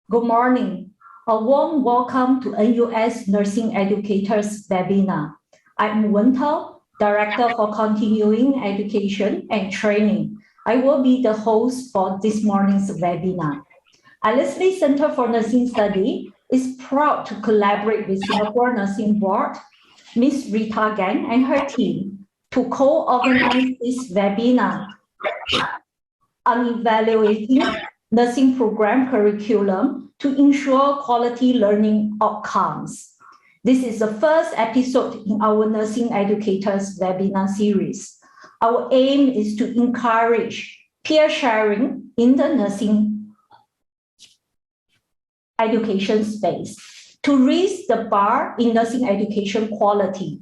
Good morning. A warm welcome to NUS Nursing Educators webinar. I'm Untitled, Director for Continuing Education and Training. I will be the host for this morning's webinar. Leslie Center for Nursing Study is proud to collaborate with Singapore Nursing Board, Ms. Rita Gang and her team to co-organize this webinar on evaluating nursing program curriculum to ensure quality learning outcomes. This is the first episode in our Nursing Educators webinar series. Our aim is to encourage peer sharing in the nursing education space to raise the bar in nursing education quality.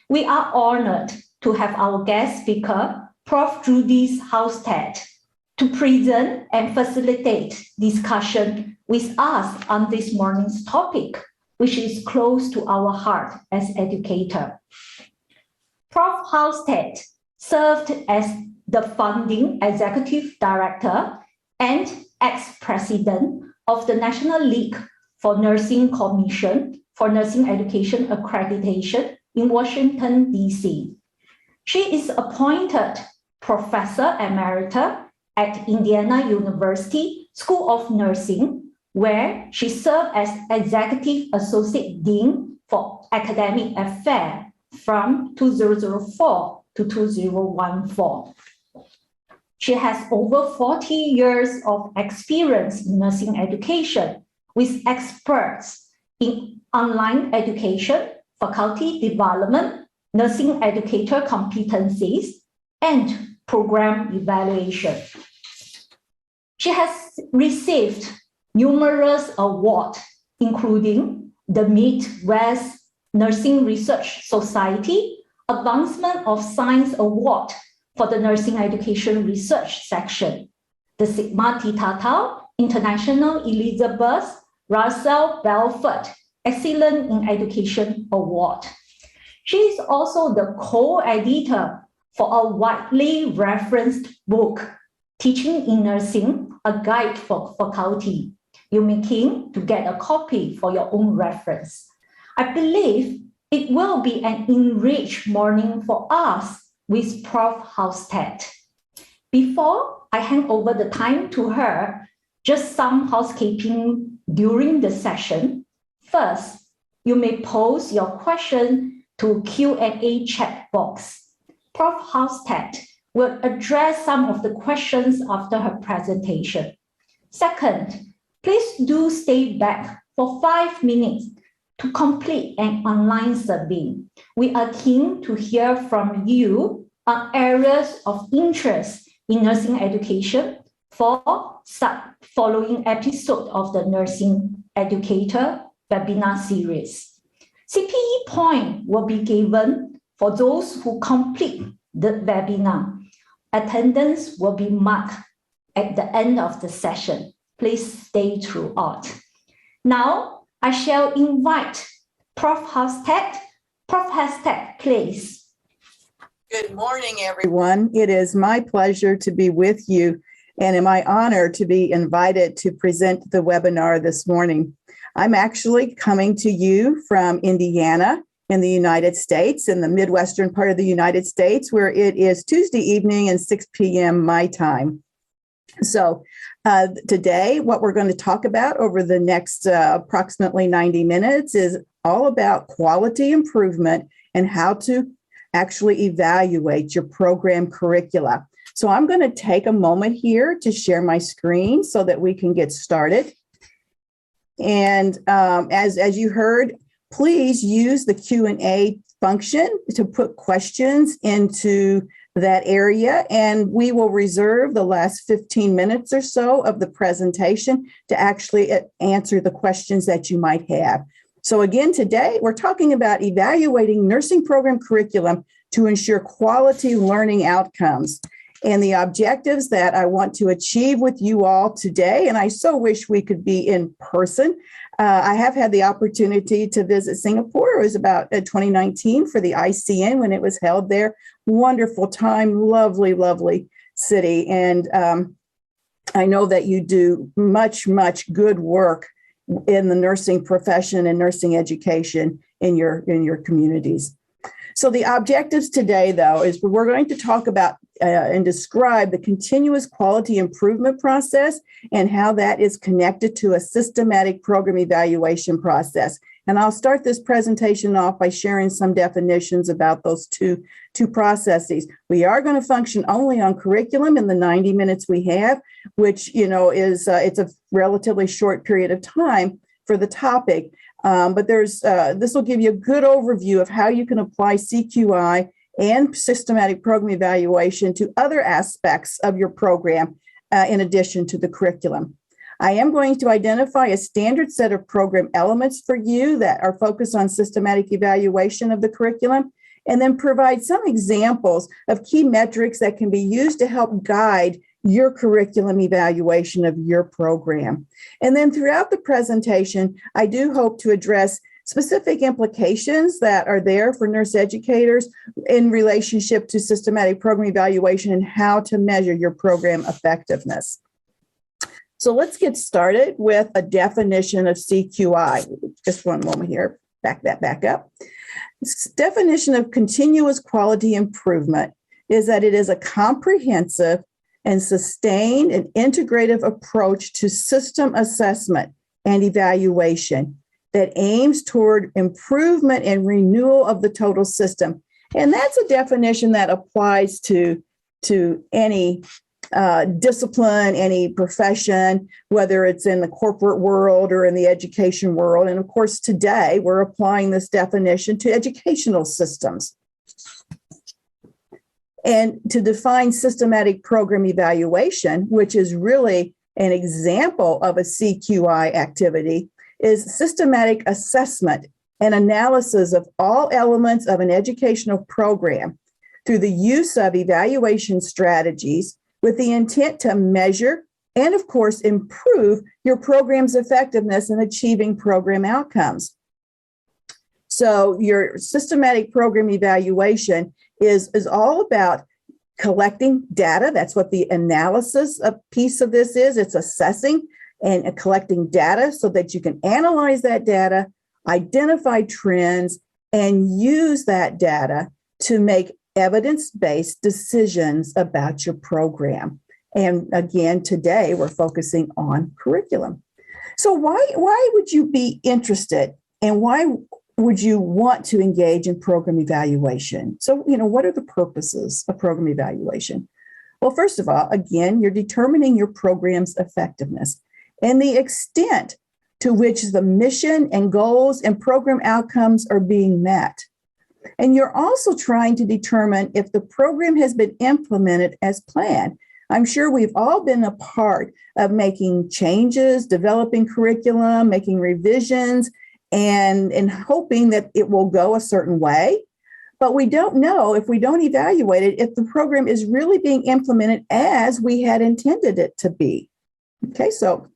We are honored to have our guest speaker, Prof. Judy Halstead, to present and facilitate discussion with us on this morning's topic, which is close to our heart as educator. Prof. Halstead served as the founding executive director and ex-president of the National League for Nursing Commission for Nursing Education Accreditation in Washington, D.C. She is appointed Professor Emerita at Indiana University School of Nursing, where she served as Executive Associate Dean for Academic Affairs from 2004 to 2014. She has over 40 years of experience in nursing education with experts in online education, faculty development, nursing educator competencies, and program evaluation. She has received numerous awards, including the Midwest Nursing Research Society Advancement of Science Award for the Nursing Education Research section, the Sigma Theta Tau International Elizabeth Russell Belford Excellent in Education Award. She is also the co-editor for a widely referenced book, Teaching in Nursing, a Guide for Faculty. You may keen to get a copy for your own reference. I believe it will be an enriched morning for us with Prof. Halstead. Before I hand over the time to her, just some housekeeping during the session. First, you may pose your question to Q&A chat box. Prof. Halstead will address some of the questions after her presentation. Second, please do stay back for 5 minutes to complete an online survey. We are keen to hear from you on areas of interest in nursing education for following episode of the Nursing Educator webinar series. CPE point will be given for those who complete the webinar. Attendance will be marked at the end of the session. Please stay throughout. Now, I shall invite Prof. Halstead. Prof. Halstead, please. Good morning, everyone. It is my pleasure to be with you and my honor to be invited to present the webinar this morning. I'm actually coming to you from Indiana in the United States, in the Midwestern part of the United States, where it is Tuesday evening and 6 p.m. my time. So today, what we're going to talk about over the next approximately 90 minutes is all about quality improvement and how to actually evaluate your program curricula. So I'm going to take a moment here to share my screen so that we can get started. And as you heard, please use the Q&A function to put questions into that area, and we will reserve the last 15 minutes or so of the presentation to actually answer the questions that you might have. So again, today we're talking about evaluating nursing program curriculum to ensure quality learning outcomes. And the objectives that I want to achieve with you all today, and I so wish we could be in person. I have had the opportunity to visit Singapore. It was about 2019 for the ICN when it was held there. Wonderful time, lovely, lovely city. And I know that you do much, much good work in the nursing profession and nursing education in your communities. So the objectives today, though, is we're going to talk about and describe the continuous quality improvement process and how that is connected to a systematic program evaluation process. And I'll start this presentation off by sharing some definitions about those two processes. We are going to function only on curriculum in the 90 minutes we have, which, is it's a relatively short period of time for the topic. But this will give you a good overview of how you can apply CQI and systematic program evaluation to other aspects of your program in addition to the curriculum. I am going to identify a standard set of program elements for you that are focused on systematic evaluation of the curriculum, and then provide some examples of key metrics that can be used to help guide your curriculum evaluation of your program. And then throughout the presentation, I do hope to address specific implications that are there for nurse educators in relationship to systematic program evaluation and how to measure your program effectiveness. So let's get started with a definition of CQI. Just one moment here, back up. This definition of continuous quality improvement is that it is a comprehensive and sustained and integrative approach to system assessment and evaluation that aims toward improvement and renewal of the total system. And that's a definition that applies to any discipline, any profession, whether it's in the corporate world or in the education world. And of course, today we're applying this definition to educational systems. And to define systematic program evaluation, which is really an example of a CQI activity, is systematic assessment and analysis of all elements of an educational program through the use of evaluation strategies with the intent to measure and, of course, improve your program's effectiveness in achieving program outcomes. So your systematic program evaluation is all about collecting data. That's what the analysis piece of this is. It's assessing and collecting data so that you can analyze that data, identify trends, and use that data to make evidence-based decisions about your program. And again, today we're focusing on curriculum. So why would you be interested, and why would you want to engage in program evaluation? So, what are the purposes of program evaluation? Well, first of all, again, you're determining your program's effectiveness and the extent to which the mission and goals and program outcomes are being met. And you're also trying to determine if the program has been implemented as planned. I'm sure we've all been a part of making changes, developing curriculum, making revisions, and hoping that it will go a certain way. But we don't know, if we don't evaluate it, if the program is really being implemented as we had intended it to be. Okay, so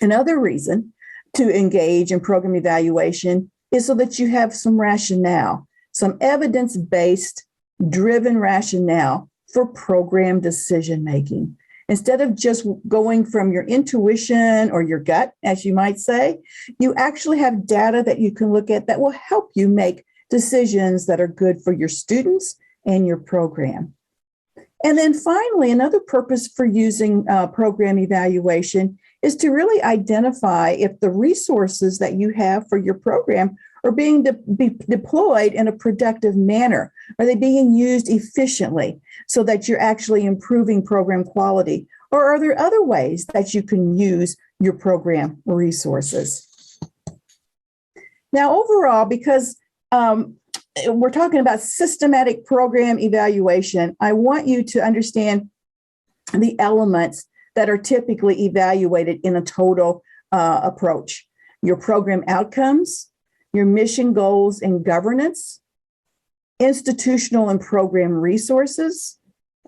another reason to engage in program evaluation is so that you have some rationale, some evidence-based driven rationale for program decision-making. Instead of just going from your intuition or your gut, as you might say, you actually have data that you can look at that will help you make decisions that are good for your students and your program. And then finally, another purpose for using program evaluation is to really identify if the resources that you have for your program are being deployed in a productive manner. Are they being used efficiently so that you're actually improving program quality? Or are there other ways that you can use your program resources? Now, overall, because we're talking about systematic program evaluation, I want you to understand the elements that are typically evaluated in a total approach. Your program outcomes, your mission, goals, and governance, institutional and program resources,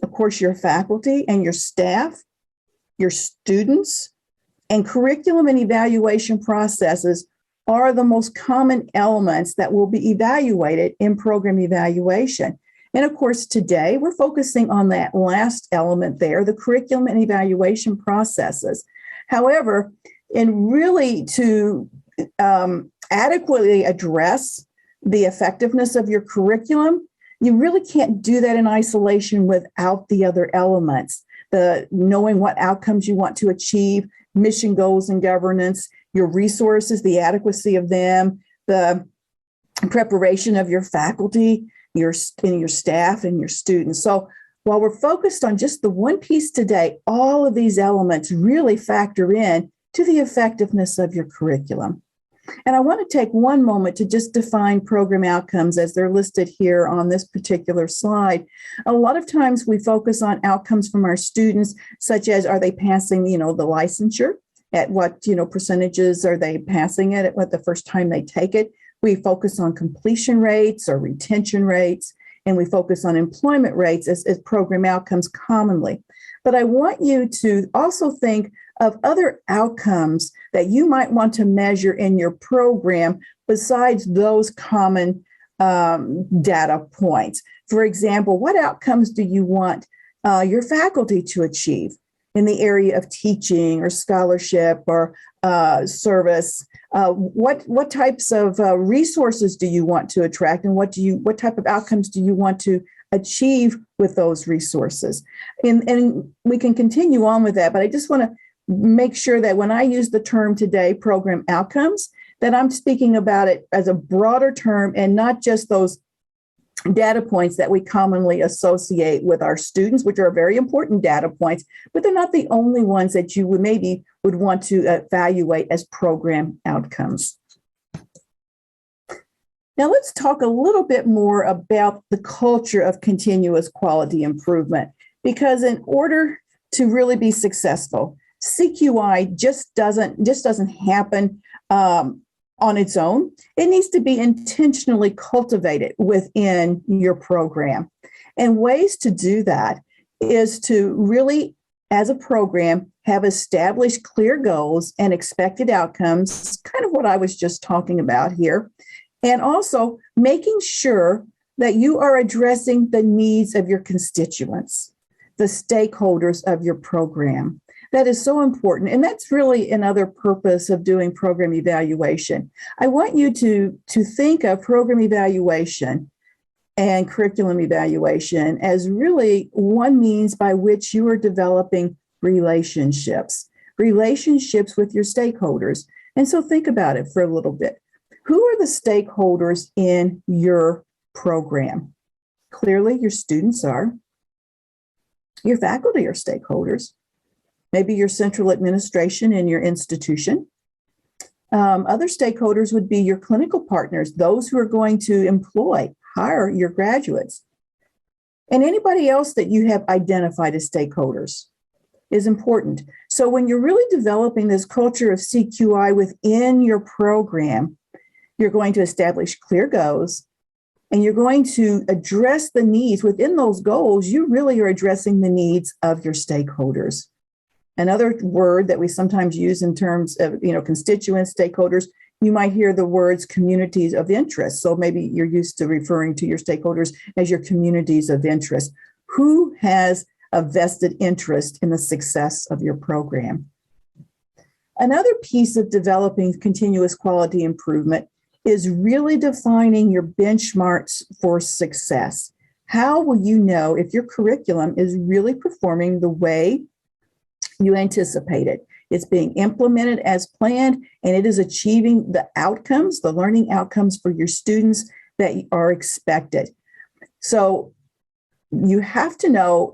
of course, your faculty and your staff, your students, and curriculum and evaluation processes are the most common elements that will be evaluated in program evaluation. And of course, today we're focusing on that last element there, the curriculum and evaluation processes. However, And really to adequately address the effectiveness of your curriculum, you really can't do that in isolation without the other elements. The knowing what outcomes you want to achieve, mission goals and governance, your resources, the adequacy of them, the preparation of your faculty, your staff, and your students. So while we're focused on just the one piece today, all of these elements really factor in to the effectiveness of your curriculum. And I want to take one moment to just define program outcomes as they're listed here on this particular slide. A lot of times we focus on outcomes from our students, such as are they passing, the licensure? At what, percentages are they passing it at what the first time they take it? We focus on completion rates or retention rates, and we focus on employment rates as program outcomes commonly. But I want you to also think of other outcomes that you might want to measure in your program besides those common data points. For example, what outcomes do you want your faculty to achieve in the area of teaching or scholarship or service? What types of resources do you want to attract, and what type of outcomes do you want to achieve with those resources? And we can continue on with that, but I just want to make sure that when I use the term today, program outcomes, that I'm speaking about it as a broader term and not just those data points that we commonly associate with our students, which are very important data points, but they're not the only ones that you would want to evaluate as program outcomes. Now let's talk a little bit more about the culture of continuous quality improvement, because in order to really be successful, CQI just doesn't happen on its own. It needs to be intentionally cultivated within your program. And ways to do that is to really, as a program, have established clear goals and expected outcomes, kind of what I was just talking about here, and also making sure that you are addressing the needs of your constituents, the stakeholders of your program. That is so important. And that's really another purpose of doing program evaluation. I want you to think of program evaluation and curriculum evaluation as really one means by which you are developing relationships with your stakeholders. And so think about it for a little bit. Who are the stakeholders in your program? Clearly, your students are. Your faculty are stakeholders. Maybe your central administration in your institution. Other stakeholders would be your clinical partners, those who are going to hire your graduates. And anybody else that you have identified as stakeholders is important. So when you're really developing this culture of CQI within your program, you're going to establish clear goals, and you're going to address the needs. Within those goals, you really are addressing the needs of your stakeholders. Another word that we sometimes use in terms of, constituents, stakeholders, you might hear the words communities of interest. So maybe you're used to referring to your stakeholders as your communities of interest. Who has a vested interest in the success of your program? Another piece of developing continuous quality improvement is really defining your benchmarks for success. How will you know if your curriculum is really performing the way you anticipated? It's being implemented as planned, and it is achieving the outcomes, the learning outcomes for your students that are expected. So you have to know,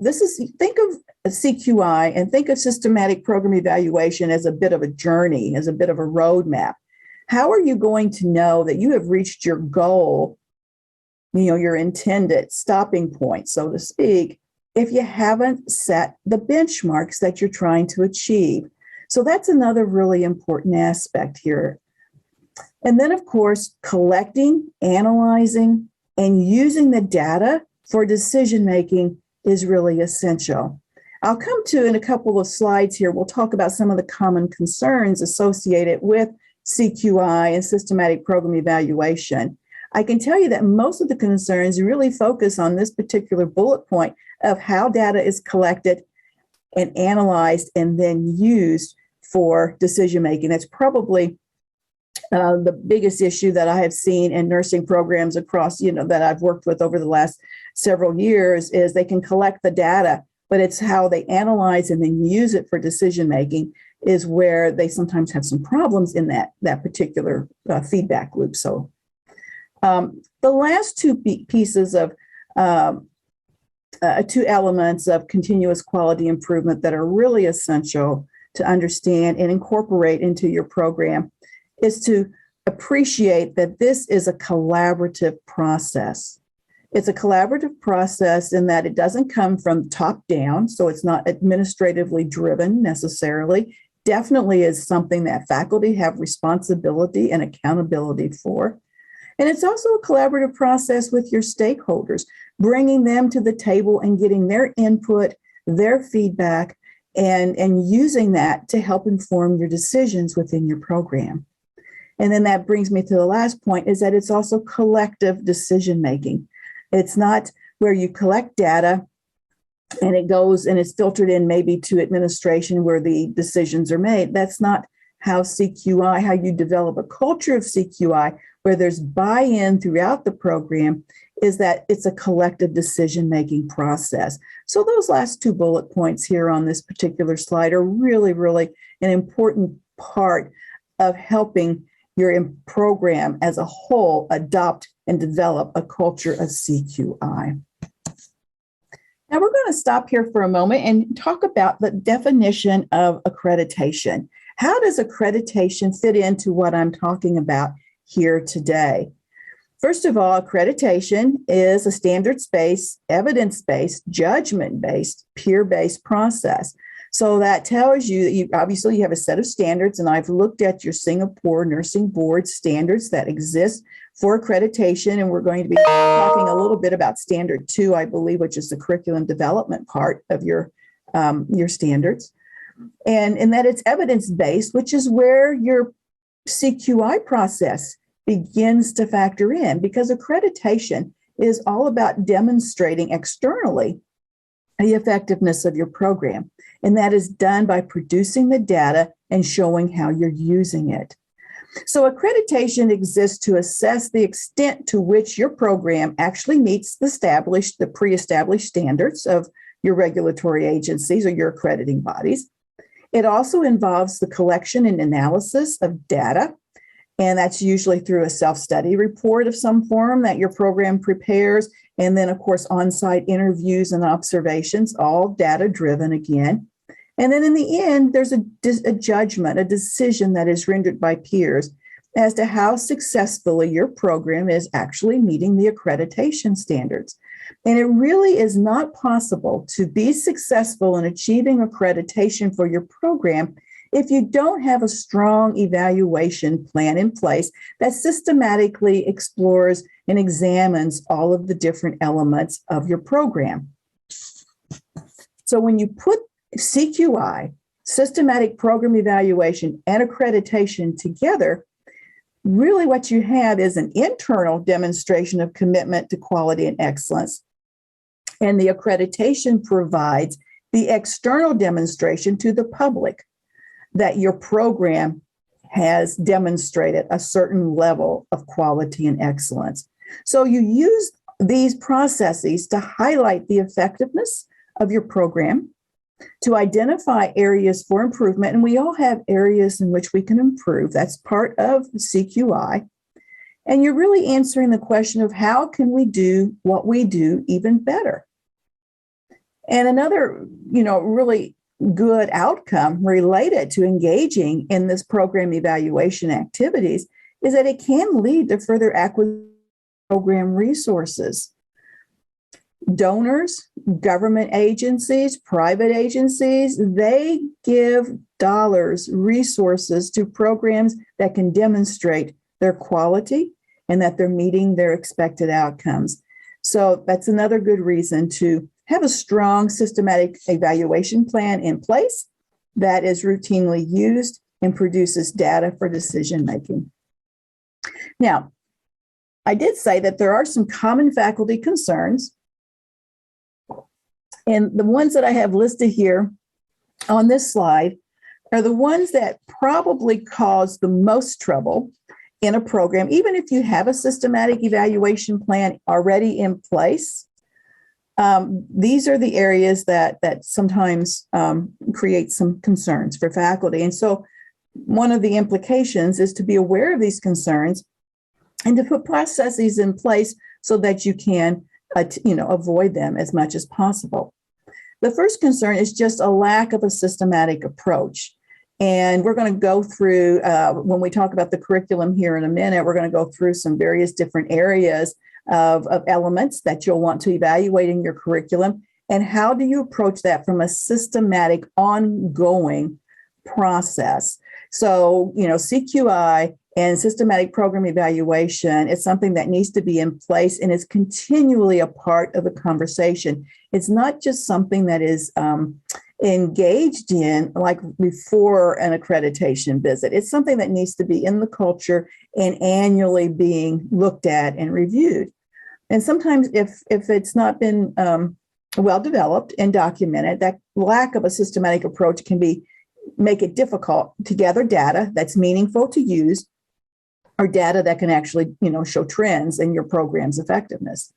think of a CQI and think of systematic program evaluation as a bit of a journey, as a bit of a roadmap. How are you going to know that you have reached your goal, your intended stopping point, so to speak, if you haven't set the benchmarks that you're trying to achieve? So that's another really important aspect here. And then, of course, collecting, analyzing, and using the data for decision-making is really essential. I'll come to, in a couple of slides here, we'll talk about some of the common concerns associated with CQI and systematic program evaluation. I can tell you that most of the concerns really focus on this particular bullet point of how data is collected and analyzed and then used for decision making. That's probably the biggest issue that I have seen in nursing programs across, that I've worked with over the last several years, is they can collect the data, but it's how they analyze and then use it for decision making is where they sometimes have some problems in that particular feedback loop. So the last two pieces of two elements of continuous quality improvement that are really essential to understand and incorporate into your program is to appreciate that this is a collaborative process. It's a collaborative process in that it doesn't come from top down, so it's not administratively driven necessarily. Definitely is something that faculty have responsibility and accountability for. And it's also a collaborative process with your stakeholders, bringing them to the table and getting their input, their feedback, and using that to help inform your decisions within your program. And then that brings me to the last point, is that it's also collective decision making. It's not where you collect data and it goes and it's filtered in maybe to administration where the decisions are made. That's not how you develop a culture of CQI where there's buy-in throughout the program, is that it's a collective decision-making process. So those last two bullet points here on this particular slide are really, really an important part of helping your program as a whole adopt and develop a culture of CQI. Now we're going to stop here for a moment and talk about the definition of accreditation. How does accreditation fit into what I'm talking about here today? First of all, accreditation is a standards-based, evidence-based, judgment-based, peer-based process. So that tells you that you have a set of standards, and I've looked at your Singapore Nursing Board standards that exist for accreditation, and we're going to be talking a little bit about Standard 2, I believe, which is the curriculum development part of your standards. And that it's evidence-based, which is where your CQI process begins to factor in, because accreditation is all about demonstrating externally the effectiveness of your program. And that is done by producing the data and showing how you're using it. So accreditation exists to assess the extent to which your program actually meets the pre-established standards of your regulatory agencies or your accrediting bodies. It also involves the collection and analysis of data, and that's usually through a self-study report of some form that your program prepares, and then, of course, on-site interviews and observations, all data-driven again. And then in the end, there's a judgment, a decision that is rendered by peers as to how successfully your program is actually meeting the accreditation standards. And it really is not possible to be successful in achieving accreditation for your program if you don't have a strong evaluation plan in place that systematically explores and examines all of the different elements of your program. So when you put CQI, systematic program evaluation, and accreditation together, really what you have is an internal demonstration of commitment to quality and excellence. And the accreditation provides the external demonstration to the public that your program has demonstrated a certain level of quality and excellence. So you use these processes to highlight the effectiveness of your program, to identify areas for improvement, and we all have areas in which we can improve. That's part of CQI. And you're really answering the question of how can we do what we do even better? And another, really good outcome related to engaging in this program evaluation activities is that it can lead to further acquisition of program resources. Donors, government agencies, private agencies, they give dollars, resources to programs that can demonstrate their quality and that they're meeting their expected outcomes. So that's another good reason to have a strong systematic evaluation plan in place that is routinely used and produces data for decision making. Now, I did say that there are some common faculty concerns. And the ones that I have listed here on this slide are the ones that probably cause the most trouble in a program, even if you have a systematic evaluation plan already in place. These are the areas that sometimes create some concerns for faculty. And so one of the implications is to be aware of these concerns and to put processes in place so that you can avoid them as much as possible. The first concern is just a lack of a systematic approach. And we're going to go through, when we talk about the curriculum here in a minute, we're going to go through some various different areas of elements that you'll want to evaluate in your curriculum. And how do you approach that from a systematic, ongoing process? So, CQI and systematic program evaluation is something that needs to be in place and is continually a part of the conversation. It's not just something that is engaged in like before an accreditation visit. It's something that needs to be in the culture and annually being looked at and reviewed. And sometimes if it's not been well developed and documented, that lack of a systematic approach can make it difficult to gather data that's meaningful to use, or data that can actually, show trends in your program's effectiveness.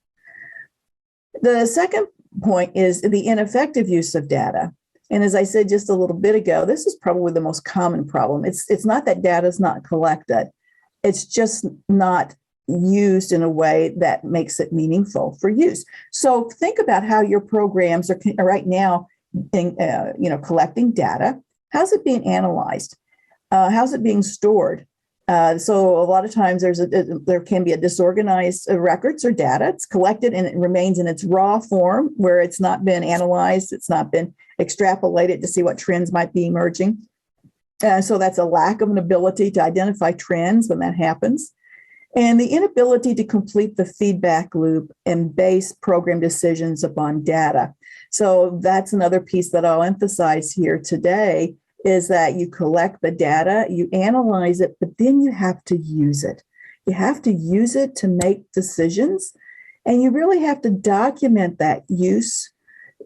The second point is the ineffective use of data. And as I said just a little bit ago, this is probably the most common problem. It's not that data is not collected. It's just not used in a way that makes it meaningful for use. So think about how your programs are right now collecting data. How's it being analyzed? How's it being stored? So a lot of times there can be a disorganized records or data. It's collected and it remains in its raw form where it's not been analyzed. It's not been extrapolated to see what trends might be emerging. So that's a lack of an ability to identify trends when that happens. And the inability to complete the feedback loop and base program decisions upon data. So that's another piece that I'll emphasize here today, is that you collect the data, you analyze it, but then you have to use it. You have to use it to make decisions, and you really have to document that use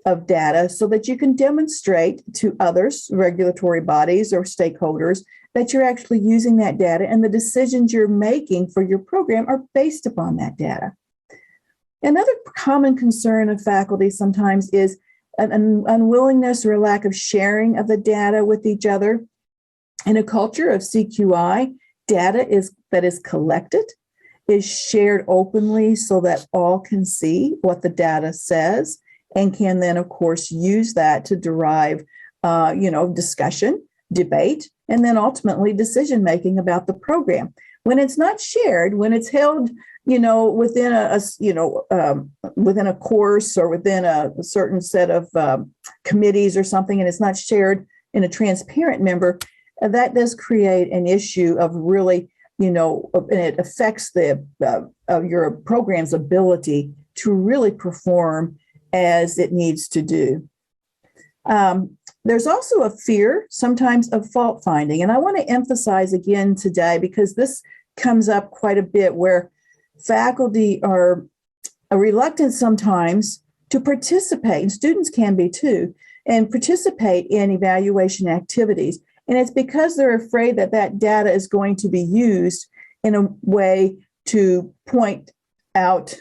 of data so that you can demonstrate to others, regulatory bodies or stakeholders, that you're actually using that data and the decisions you're making for your program are based upon that data. Another common concern of faculty sometimes is an unwillingness or a lack of sharing of the data with each other. In a culture of CQI, data that is collected is shared openly so that all can see what the data says and can then, of course, use that to derive, discussion, debate, and then ultimately decision-making about the program. When it's not shared, when it's held within within a course or within a certain set of committees or something, and it's not shared in a transparent member, that does create an issue of really, and it affects your program's ability to really perform as it needs to do. There's also a fear sometimes of fault finding. And I want to emphasize again today, because this comes up quite a bit, where faculty are reluctant sometimes to participate, and students can be too, and participate in evaluation activities. And it's because they're afraid that that data is going to be used in a way to point out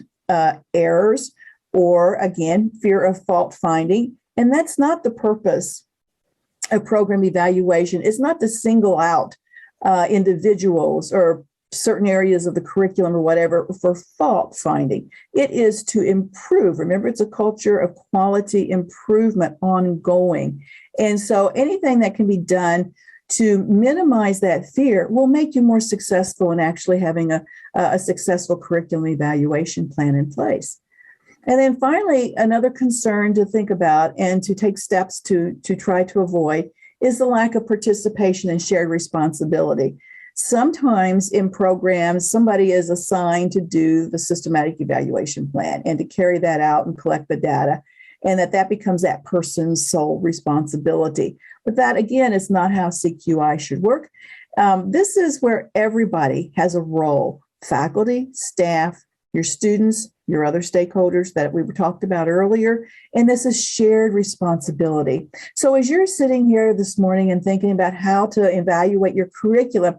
errors, or again, fear of fault finding. And that's not the purpose of program evaluation. It's not to single out individuals or certain areas of the curriculum or whatever for fault finding. It is to improve. Remember, it's a culture of quality improvement ongoing. And so anything that can be done to minimize that fear will make you more successful in actually having a successful curriculum evaluation plan in place. And then finally, another concern to think about and to take steps to try to avoid is the lack of participation and shared responsibility. Sometimes in programs, somebody is assigned to do the systematic evaluation plan and to carry that out and collect the data, and that becomes that person's sole responsibility. But that, again, is not how CQI should work. This is where everybody has a role: faculty, staff, your students, your other stakeholders that we were talked about earlier, and this is shared responsibility. So as you're sitting here this morning and thinking about how to evaluate your curriculum,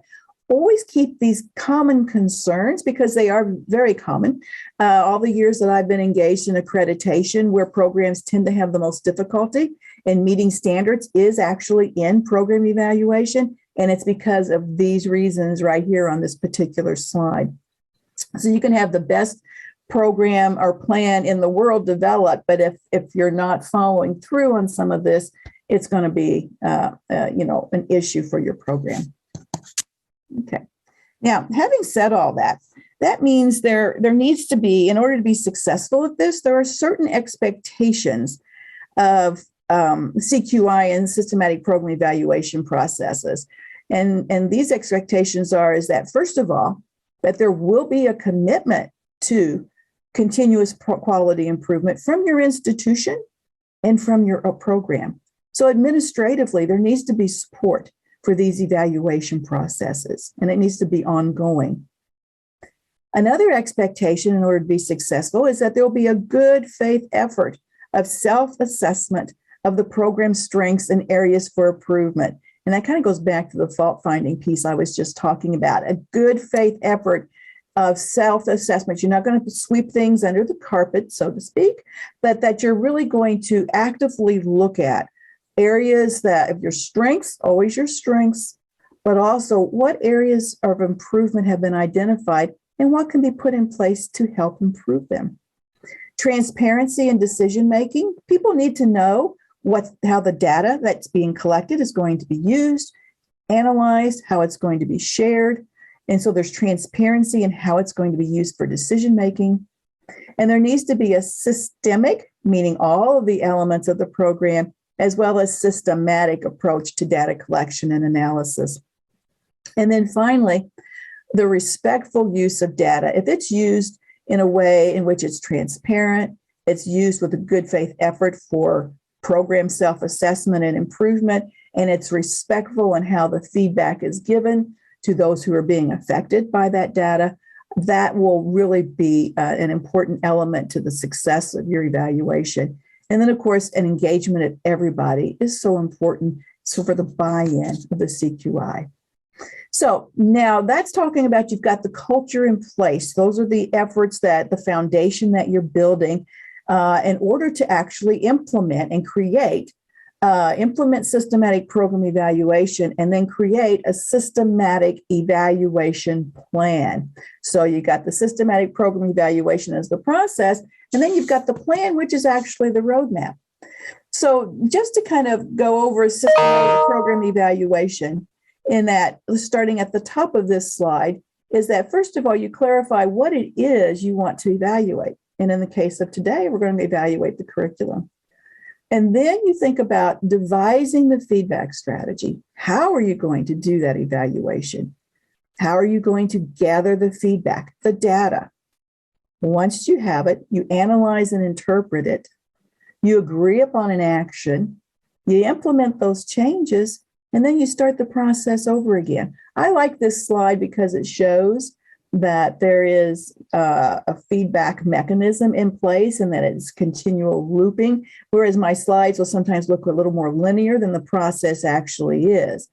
always keep these common concerns because they are very common. All the years that I've been engaged in accreditation, where programs tend to have the most difficulty in meeting standards is actually in program evaluation. And it's because of these reasons right here on this particular slide. So you can have the best program or plan in the world developed, but if you're not following through on some of this, it's going to be an issue for your program. Okay. Now, having said all that, that means there needs to be, in order to be successful at this, there are certain expectations of CQI and systematic program evaluation processes. And these expectations is that, first of all, that there will be a commitment to continuous quality improvement from your institution and from your program. So administratively, there needs to be support for these evaluation processes, and it needs to be ongoing. Another expectation in order to be successful is that there will be a good faith effort of self-assessment of the program's strengths and areas for improvement. And that kind of goes back to the fault finding piece I was just talking about, a good faith effort of self-assessment. You're not going to sweep things under the carpet, so to speak, but that you're really going to actively look at areas that of your strengths, always your strengths, but also what areas of improvement have been identified and what can be put in place to help improve them. Transparency and decision-making. People need to know how the data that's being collected is going to be used, analyzed, how it's going to be shared. And so there's transparency in how it's going to be used for decision-making. And there needs to be a systemic, meaning all of the elements of the program, as well as systematic approach to data collection and analysis. And then finally, the respectful use of data. If it's used in a way in which it's transparent, it's used with a good faith effort for program self-assessment and improvement, and it's respectful in how the feedback is given to those who are being affected by that data, that will really be an important element to the success of your evaluation. And then, of course, an engagement of everybody is so important. So for the buy-in of the CQI. So now that's talking about you've got the culture in place. Those are the efforts that the foundation that you're building in order to actually implement and implement systematic program evaluation and then create a systematic evaluation plan. So you got the systematic program evaluation as the process, and then you've got the plan, which is actually the roadmap. So just to kind of go over systematic program evaluation, in that, starting at the top of this slide, is that first of all, you clarify what it is you want to evaluate. And in the case of today, we're going to evaluate the curriculum. And then you think about devising the feedback strategy. How are you going to do that evaluation? How are you going to gather the feedback, the data? Once you have it, you analyze and interpret it. You agree upon an action. You implement those changes, and then you start the process over again. I like this slide because it shows that there is a feedback mechanism in place and that it's continual looping, whereas my slides will sometimes look a little more linear than the process actually is.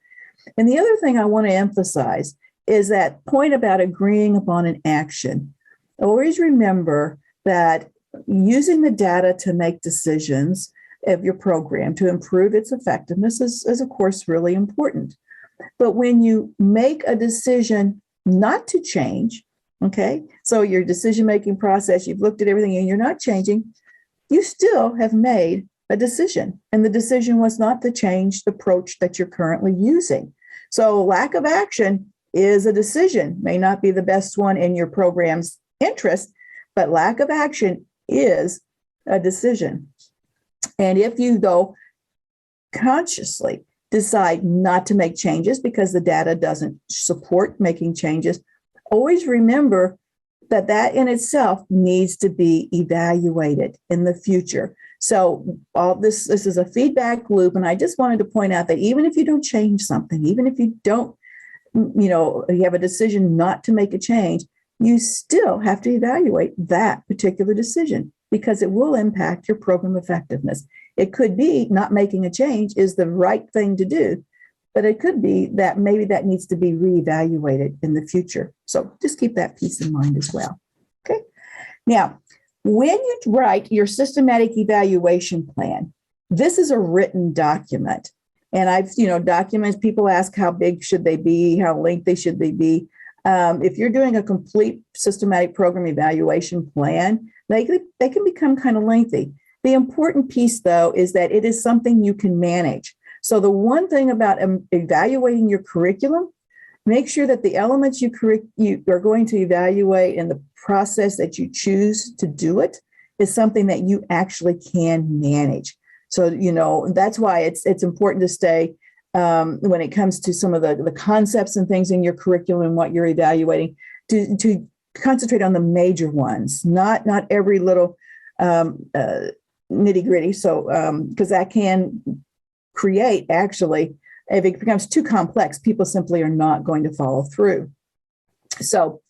And the other thing I want to emphasize is that point about agreeing upon an action. Always remember that using the data to make decisions of your program to improve its effectiveness is of course really important. But when you make a decision not to change, okay, so your decision-making process, you've looked at everything and you're not changing, you still have made a decision. And the decision was not to change the approach that you're currently using. So lack of action is a decision, may not be the best one in your program's interest, but lack of action is a decision. And if you, though, consciously decide not to make changes because the data doesn't support making changes, always remember that that in itself needs to be evaluated in the future. So all this is a feedback loop. And I just wanted to point out that even if you don't change something, even if you don't, you have a decision not to make a change, you still have to evaluate that particular decision because it will impact your program effectiveness. It could be not making a change is the right thing to do, but it could be that maybe that needs to be reevaluated in the future. So just keep that piece in mind as well. Okay. Now, when you write your systematic evaluation plan, this is a written document. And I've, documents, people ask how big should they be? How lengthy should they be? If you're doing a complete systematic program evaluation plan, they can become kind of lengthy. The important piece, though, is that it is something you can manage. So the one thing about evaluating your curriculum, make sure that the elements you are going to evaluate and the process that you choose to do it is something that you actually can manage. So, that's why it's important to stay when it comes to some of the concepts and things in your curriculum, what you're evaluating, to concentrate on the major ones, not every little nitty gritty. So, because that can create, actually, if it becomes too complex, people simply are not going to follow through. So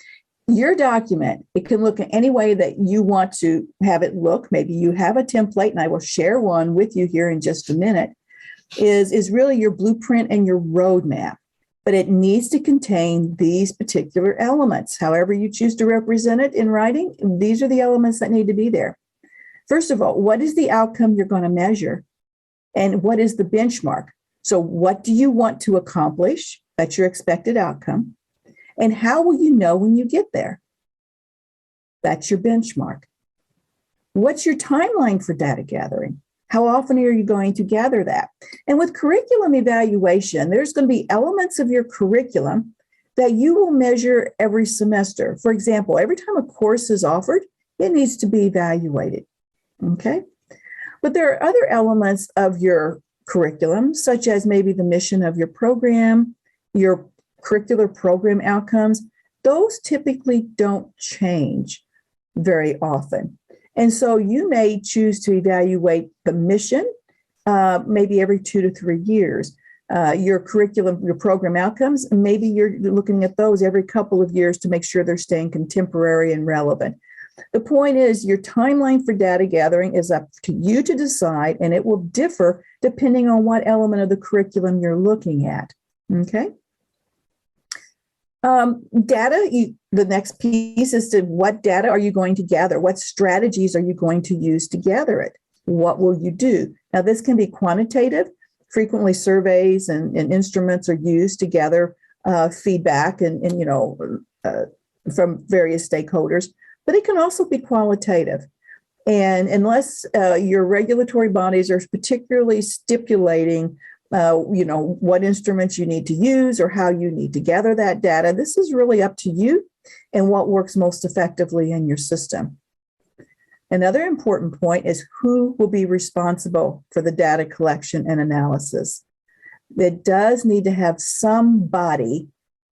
your document, it can look in any way that you want to have it look. Maybe you have a template, and I will share one with you here in just a minute, is really your blueprint and your roadmap. But it needs to contain these particular elements. However you choose to represent it in writing, these are the elements that need to be there. First of all, what is the outcome you're going to measure? And what is the benchmark? So what do you want to accomplish? That's your expected outcome. And how will you know when you get there? That's your benchmark. What's your timeline for data gathering? How often are you going to gather that? And with curriculum evaluation, there's going to be elements of your curriculum that you will measure every semester. For example, every time a course is offered, it needs to be evaluated. Okay? But there are other elements of your curriculum, such as maybe the mission of your program, your curricular program outcomes. Those typically don't change very often. And so you may choose to evaluate the mission maybe every 2 to 3 years. Your curriculum, your program outcomes, maybe you're looking at those every couple of years to make sure they're staying contemporary and relevant. The point is, your timeline for data gathering is up to you to decide, and it will differ depending on what element of the curriculum you're looking at. Okay? The next piece is to what data are you going to gather? What strategies are you going to use to gather it? What will you do? Now, this can be quantitative. Frequently, surveys and instruments are used to gather feedback and from various stakeholders. But it can also be qualitative. And unless your regulatory bodies are particularly stipulating, what instruments you need to use or how you need to gather that data, this is really up to you and what works most effectively in your system. Another important point is who will be responsible for the data collection and analysis. It does need to have somebody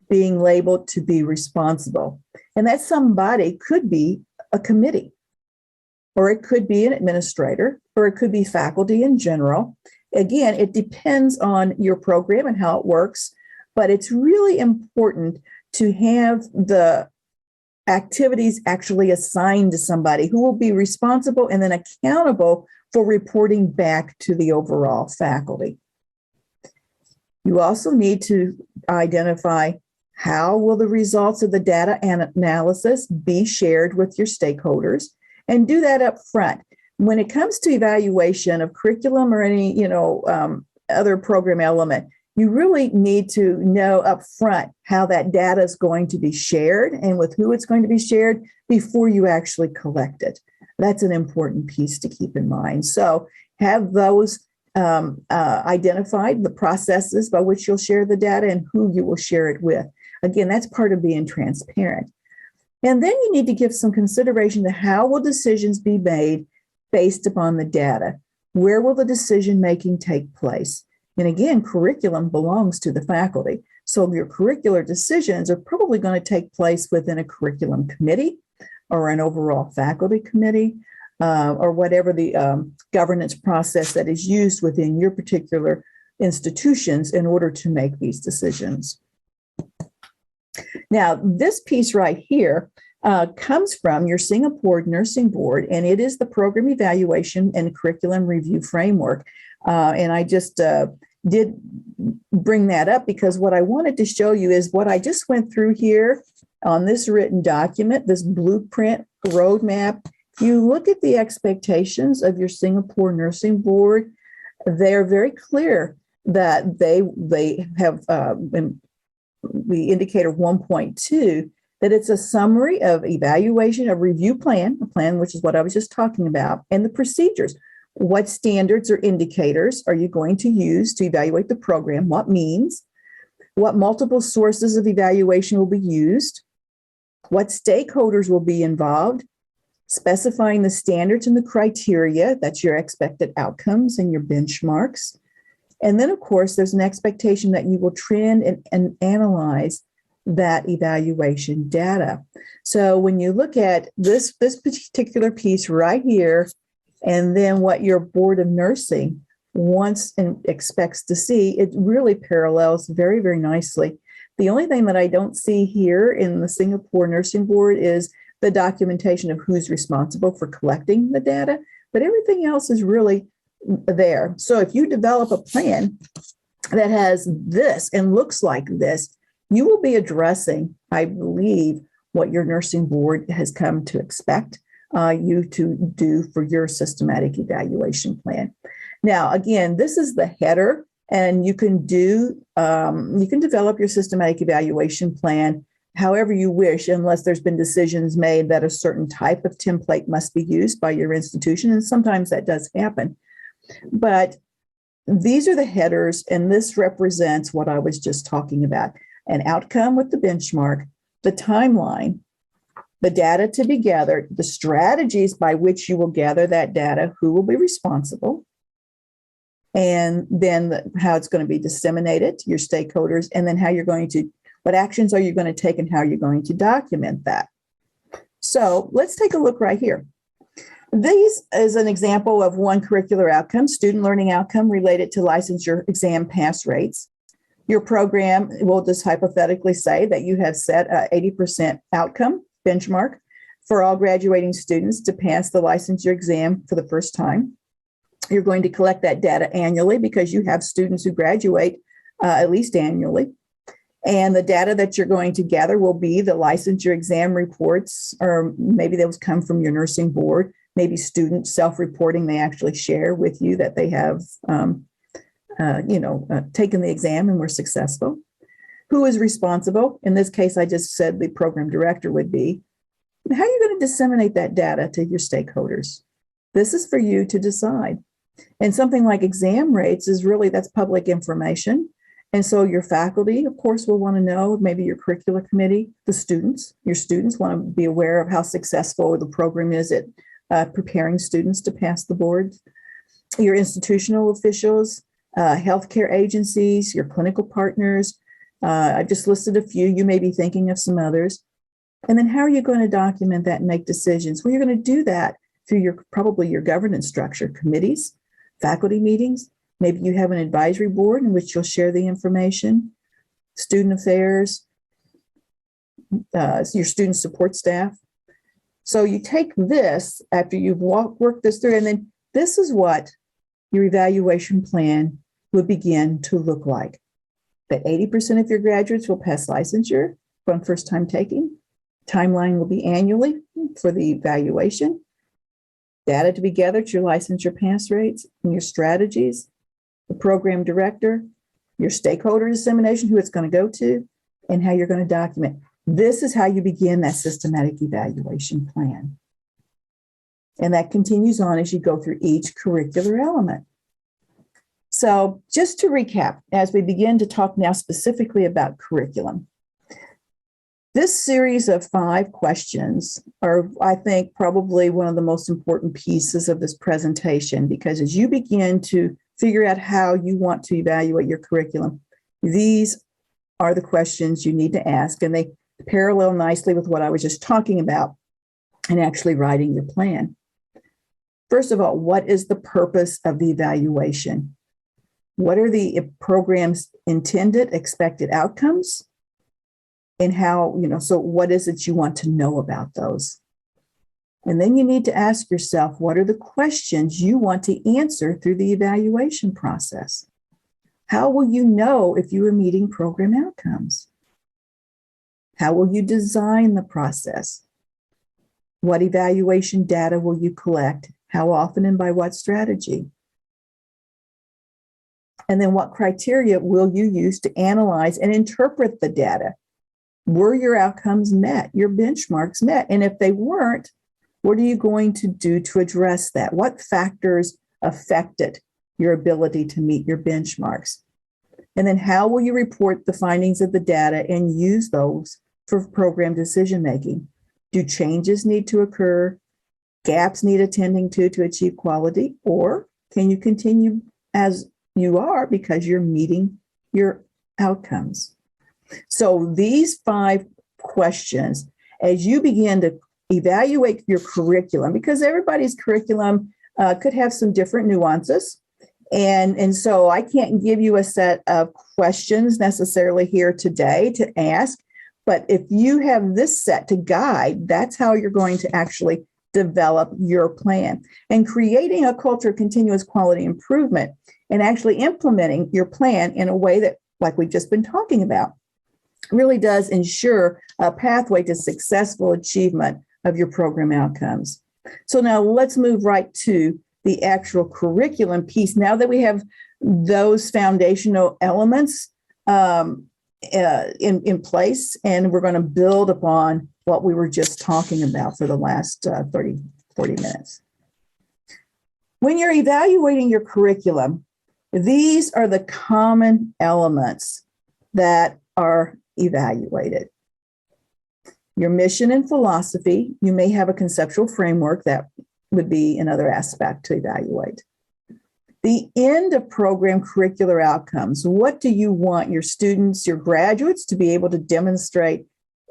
being labeled to be responsible. And that somebody could be a committee, or it could be an administrator, or it could be faculty in general. Again, it depends on your program and how it works, but it's really important to have the activities actually assigned to somebody who will be responsible and then accountable for reporting back to the overall faculty. You also need to identify how will the results of the data analysis be shared with your stakeholders, and do that up front. When it comes to evaluation of curriculum or any, other program element, you really need to know up front how that data is going to be shared and with who it's going to be shared before you actually collect it. That's an important piece to keep in mind. So have those identified, the processes by which you'll share the data and who you will share it with. Again, that's part of being transparent. And then you need to give some consideration to how will decisions be made based upon the data. Where will the decision making take place? And again, curriculum belongs to the faculty. So your curricular decisions are probably going to take place within a curriculum committee or an overall faculty committee or whatever the governance process that is used within your particular institutions in order to make these decisions. Now, this piece right here comes from your Singapore Nursing Board, and it is the Program Evaluation and Curriculum Review Framework. And I just did bring that up because what I wanted to show you is what I just went through here on this written document, this blueprint roadmap. You look at the expectations of your Singapore Nursing Board, they're very clear that they have the indicator 1.2, that it's a summary of evaluation, a review plan, a plan, which is what I was just talking about, and the procedures. What standards or indicators are you going to use to evaluate the program? What means? What multiple sources of evaluation will be used? What stakeholders will be involved? Specifying the standards and the criteria, that's your expected outcomes and your benchmarks. And then, of course, there's an expectation that you will trend and analyze that evaluation data. So when you look at this particular piece right here, and then what your Board of Nursing wants and expects to see, it really parallels very, very nicely. The only thing that I don't see here in the Singapore Nursing Board is the documentation of who's responsible for collecting the data, but everything else is really there. So if you develop a plan that has this and looks like this, you will be addressing, I believe, what your nursing board has come to expect you to do for your systematic evaluation plan. Now, again, this is the header, and you can develop your systematic evaluation plan however you wish, unless there's been decisions made that a certain type of template must be used by your institution, and sometimes that does happen. But these are the headers, and this represents what I was just talking about: an outcome with the benchmark, the timeline, the data to be gathered, the strategies by which you will gather that data, who will be responsible, and then how it's going to be disseminated to your stakeholders, and then what actions are you going to take and how you're going to document that. So let's take a look right here. This is an example of one curricular outcome, student learning outcome related to licensure exam pass rates. Your program will just hypothetically say that you have set an 80% outcome benchmark for all graduating students to pass the licensure exam for the first time. You're going to collect that data annually because you have students who graduate at least annually. And the data that you're going to gather will be the licensure exam reports, or maybe those come from your nursing board, maybe student self-reporting they actually share with you that they have taken the exam and were successful. Who is responsible? In this case, I just said the program director would be. How are you going to disseminate that data to your stakeholders? This is for you to decide. And something like exam rates that's public information. And so your faculty, of course, will want to know, maybe your curricular committee, your students want to be aware of how successful the program is at preparing students to pass the boards. Your institutional officials, healthcare agencies, your clinical partners. I've just listed a few. You may be thinking of some others. And then how are you going to document that and make decisions? Well, you're going to do that through probably your governance structure, committees, faculty meetings. Maybe you have an advisory board in which you'll share the information, student affairs, your student support staff. So you take this after you've worked this through, and then this is what your evaluation plan would begin to look like. That 80% of your graduates will pass licensure from first time taking. Timeline will be annually for the evaluation. Data to be gathered, your licensure pass rates, and your strategies, the program director, your stakeholder dissemination, who it's going to go to, and how you're going to document. This is how you begin that systematic evaluation plan. And that continues on as you go through each curricular element. So just to recap, as we begin to talk now specifically about curriculum, this series of 5 questions are, I think, probably one of the most important pieces of this presentation, because as you begin to figure out how you want to evaluate your curriculum, these are the questions you need to ask, and they parallel nicely with what I was just talking about and actually writing your plan. First of all, what is the purpose of the evaluation? What are the program's intended expected outcomes? and how, so what is it you want to know about those? And then you need to ask yourself, what are the questions you want to answer through the evaluation process? How will you know if you are meeting program outcomes? How will you design the process? What evaluation data will you collect? How often and by what strategy? And then what criteria will you use to analyze and interpret the data? Were your outcomes met, your benchmarks met? And if they weren't, what are you going to do to address that? What factors affected your ability to meet your benchmarks? And then how will you report the findings of the data and use those for program decision making? Do changes need to occur? Gaps need attending to achieve quality? Or can you continue as you are because you're meeting your outcomes? So these 5 questions, as you begin to evaluate your curriculum, because everybody's curriculum could have some different nuances. And so I can't give you a set of questions necessarily here today to ask, but if you have this set to guide, that's how you're going to actually develop your plan. And creating a culture of continuous quality improvement and actually implementing your plan in a way that, like we've just been talking about, really does ensure a pathway to successful achievement of your program outcomes. So now let's move right to the actual curriculum piece. Now that we have those foundational elements in place, and we're going to build upon what we were just talking about for the last 40 minutes. When you're evaluating your curriculum, these are the common elements that are evaluated. Your mission and philosophy. You may have a conceptual framework that would be another aspect to evaluate. The end of program curricular outcomes. What do you want your students, your graduates, to be able to demonstrate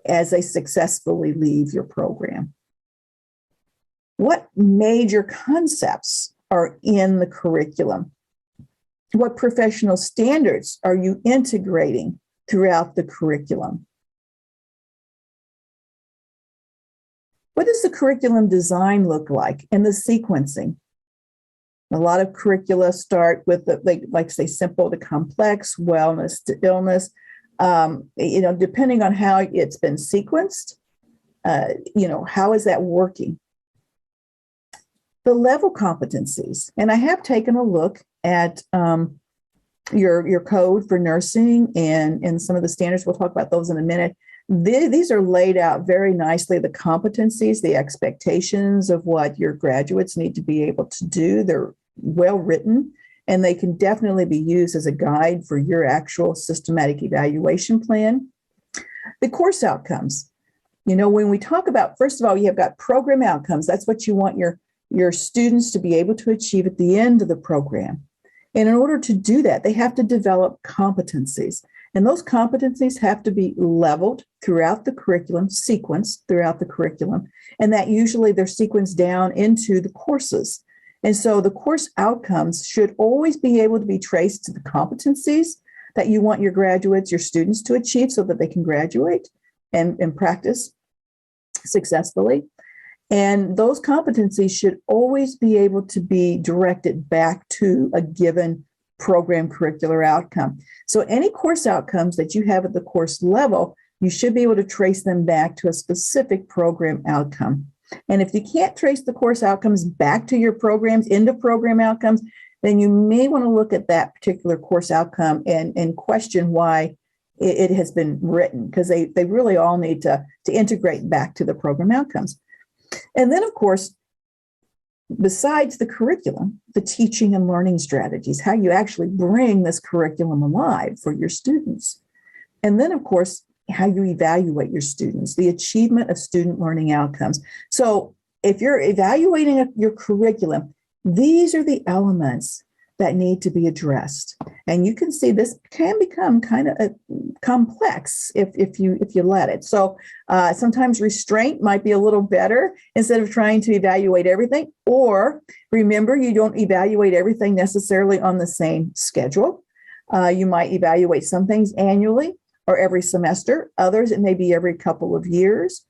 as they successfully leave your program? What major concepts are in the curriculum? What professional standards are you integrating throughout the curriculum? What does the curriculum design look like and the sequencing? A lot of curricula start with like say simple to complex, wellness to illness. Depending on how it's been sequenced, how is that working? The level competencies, and I have taken a look at your code for nursing and some of the standards. We'll talk about those in a minute. These are laid out very nicely, the competencies, the expectations of what your graduates need to be able to do. They're well written, and they can definitely be used as a guide for your actual systematic evaluation plan. The course outcomes. When we talk about, first of all, you have got program outcomes. That's what you want your students to be able to achieve at the end of the program. And in order to do that, they have to develop competencies. And those competencies have to be leveled throughout the curriculum, sequenced throughout the curriculum. And that usually they're sequenced down into the courses. And so the course outcomes should always be able to be traced to the competencies that you want your graduates, your students to achieve so that they can graduate and practice successfully. And those competencies should always be able to be directed back to a given program curricular outcome. So any course outcomes that you have at the course level, you should be able to trace them back to a specific program outcome. And if you can't trace the course outcomes back to your programs, into program outcomes, then you may want to look at that particular course outcome and question why it has been written, because they really all need to integrate back to the program outcomes. And then, of course, besides the curriculum, the teaching and learning strategies, how you actually bring this curriculum alive for your students. And then, of course, how you evaluate your students, the achievement of student learning outcomes. So if you're evaluating your curriculum, these are the elements that need to be addressed. And you can see this can become kind of complex if you let it. So sometimes restraint might be a little better instead of trying to evaluate everything. Or remember, you don't evaluate everything necessarily on the same schedule. You might evaluate some things annually, or every semester. Others, it may be every couple of years.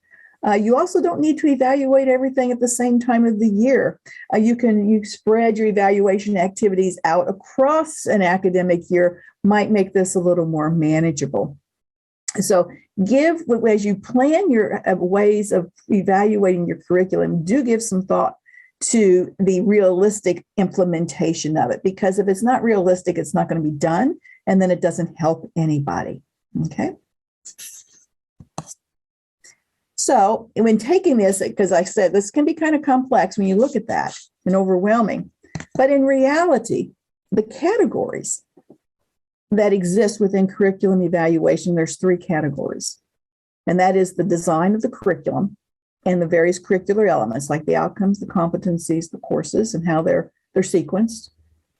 You also don't need to evaluate everything at the same time of the year. You spread your evaluation activities out across an academic year, might make this a little more manageable. So as you plan your ways of evaluating your curriculum, do give some thought to the realistic implementation of it, because if it's not realistic, it's not going to be done, and then it doesn't help anybody. Okay. So when taking this, because I said this can be kind of complex when you look at that and overwhelming, but in reality, the categories that exist within curriculum evaluation, there's 3 categories, and that is the design of the curriculum and the various curricular elements, like the outcomes, the competencies, the courses, and how they're sequenced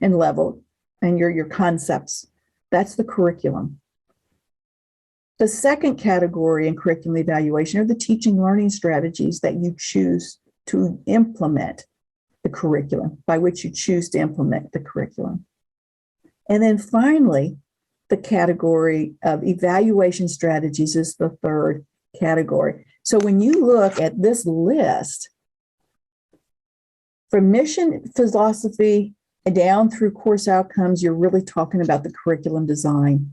and leveled, and your concepts. That's the curriculum. The second category in curriculum evaluation are the teaching learning strategies that you choose to implement the curriculum, by which you choose to implement the curriculum. And then finally, the category of evaluation strategies is the third category. So when you look at this list, from mission philosophy and down through course outcomes, you're really talking about the curriculum design.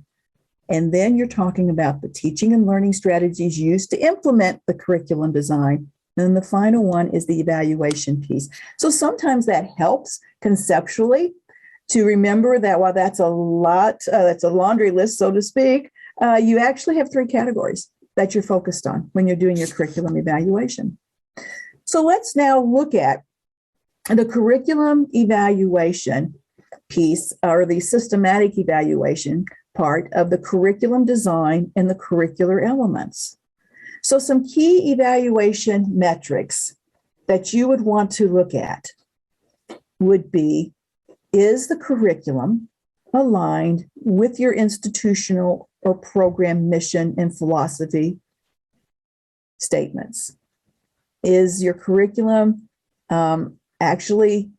And then you're talking about the teaching and learning strategies used to implement the curriculum design. And then the final one is the evaluation piece. So sometimes that helps conceptually to remember that while that's a lot, that's a laundry list, so to speak, you actually have 3 categories that you're focused on when you're doing your curriculum evaluation. So let's now look at the curriculum evaluation piece, or the systematic evaluation part of the curriculum design and the curricular elements. So some key evaluation metrics that you would want to look at would be, is the curriculum aligned with your institutional or program mission and philosophy statements? Is your curriculum actually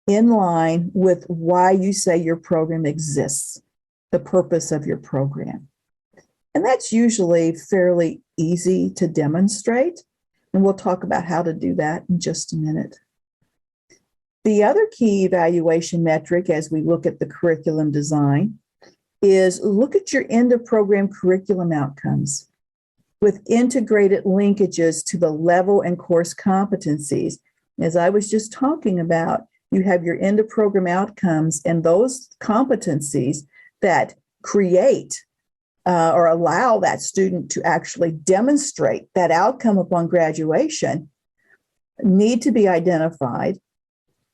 in line with why you say your program exists, the purpose of your program? And that's usually fairly easy to demonstrate. And we'll talk about how to do that in just a minute. The other key evaluation metric as we look at the curriculum design is look at your end of program curriculum outcomes with integrated linkages to the level and course competencies. As I was just talking about, you have your end of program outcomes and those competencies that create or allow that student to actually demonstrate that outcome upon graduation need to be identified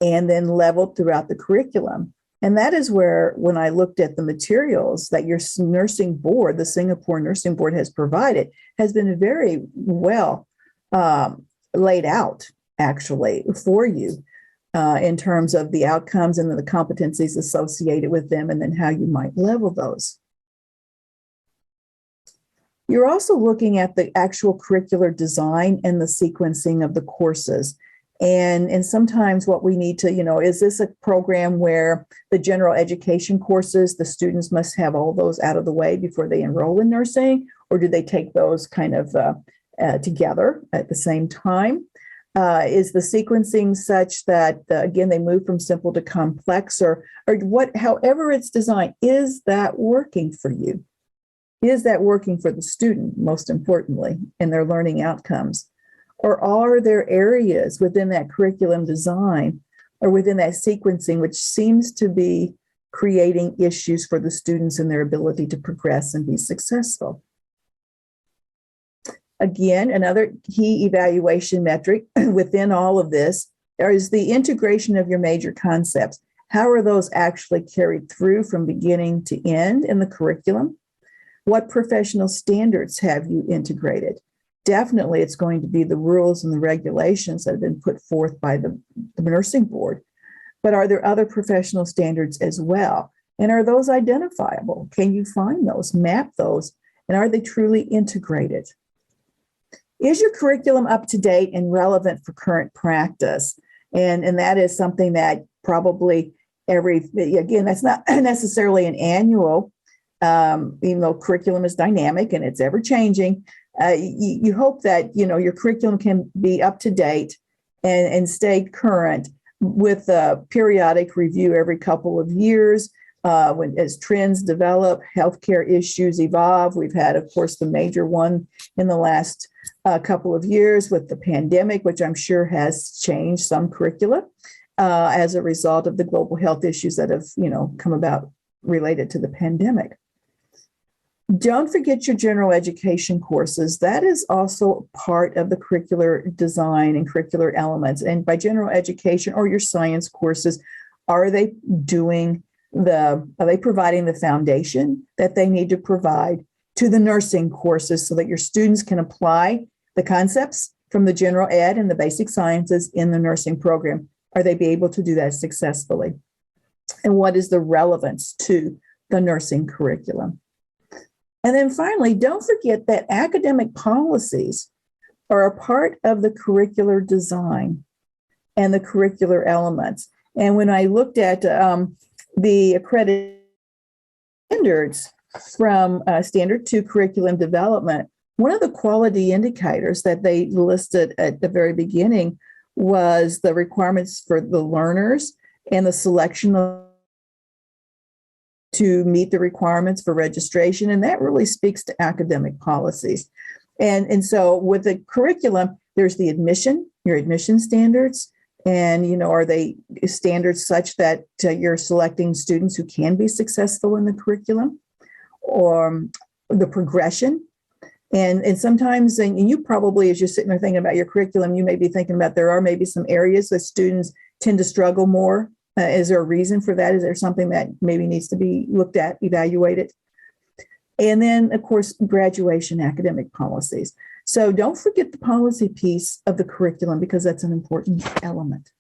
and then leveled throughout the curriculum. And that is where, when I looked at the materials that your nursing board, the Singapore Nursing Board, has provided, has been very well laid out, actually, for you in terms of the outcomes and the competencies associated with them, and then how you might level those. You're also looking at the actual curricular design and the sequencing of the courses. And sometimes what we need to, is this a program where the general education courses, the students must have all those out of the way before they enroll in nursing, or do they take those kind of together at the same time? Is the sequencing such that, again, they move from simple to complex, or however it's designed, is that working for you? Is that working for the student, most importantly, in their learning outcomes? Or are there areas within that curriculum design or within that sequencing which seems to be creating issues for the students and their ability to progress and be successful? Again, another key evaluation metric within all of this is the integration of your major concepts. How are those actually carried through from beginning to end in the curriculum? What professional standards have you integrated? Definitely, it's going to be the rules and the regulations that have been put forth by the nursing board. But are there other professional standards as well? And are those identifiable? Can you find those, map those, and are they truly integrated? Is your curriculum up to date and relevant for current practice? And that is something that probably again, that's not necessarily an annual even though curriculum is dynamic and it's ever changing, you hope that, your curriculum can be up to date and stay current with a periodic review every couple of years. As trends develop, healthcare issues evolve. We've had, of course, the major one in the last couple of years with the pandemic, which I'm sure has changed some curricula as a result of the global health issues that have, come about related to the pandemic. Don't forget your general education courses. That is also part of the curricular design and curricular elements. And by general education or your science courses, are they providing the foundation that they need to provide to the nursing courses so that your students can apply the concepts from the general ed and the basic sciences in the nursing program? Are they be able to do that successfully? And what is the relevance to the nursing curriculum? And then finally, don't forget that academic policies are a part of the curricular design and the curricular elements. And when I looked at the accredited standards from Standard 2 curriculum development, one of the quality indicators that they listed at the very beginning was the requirements for the learners and the selection to meet the requirements for registration. And that really speaks to academic policies. And so with the curriculum, there's the your admission standards. And, are they standards such that you're selecting students who can be successful in the curriculum, or the progression? And sometimes, and you probably, as you're sitting there thinking about your curriculum, you may be thinking about there are maybe some areas that students tend to struggle more. Is there a reason for that? Is there something that maybe needs to be looked at, evaluated? And then, of course, graduation academic policies. So don't forget the policy piece of the curriculum, because that's an important element.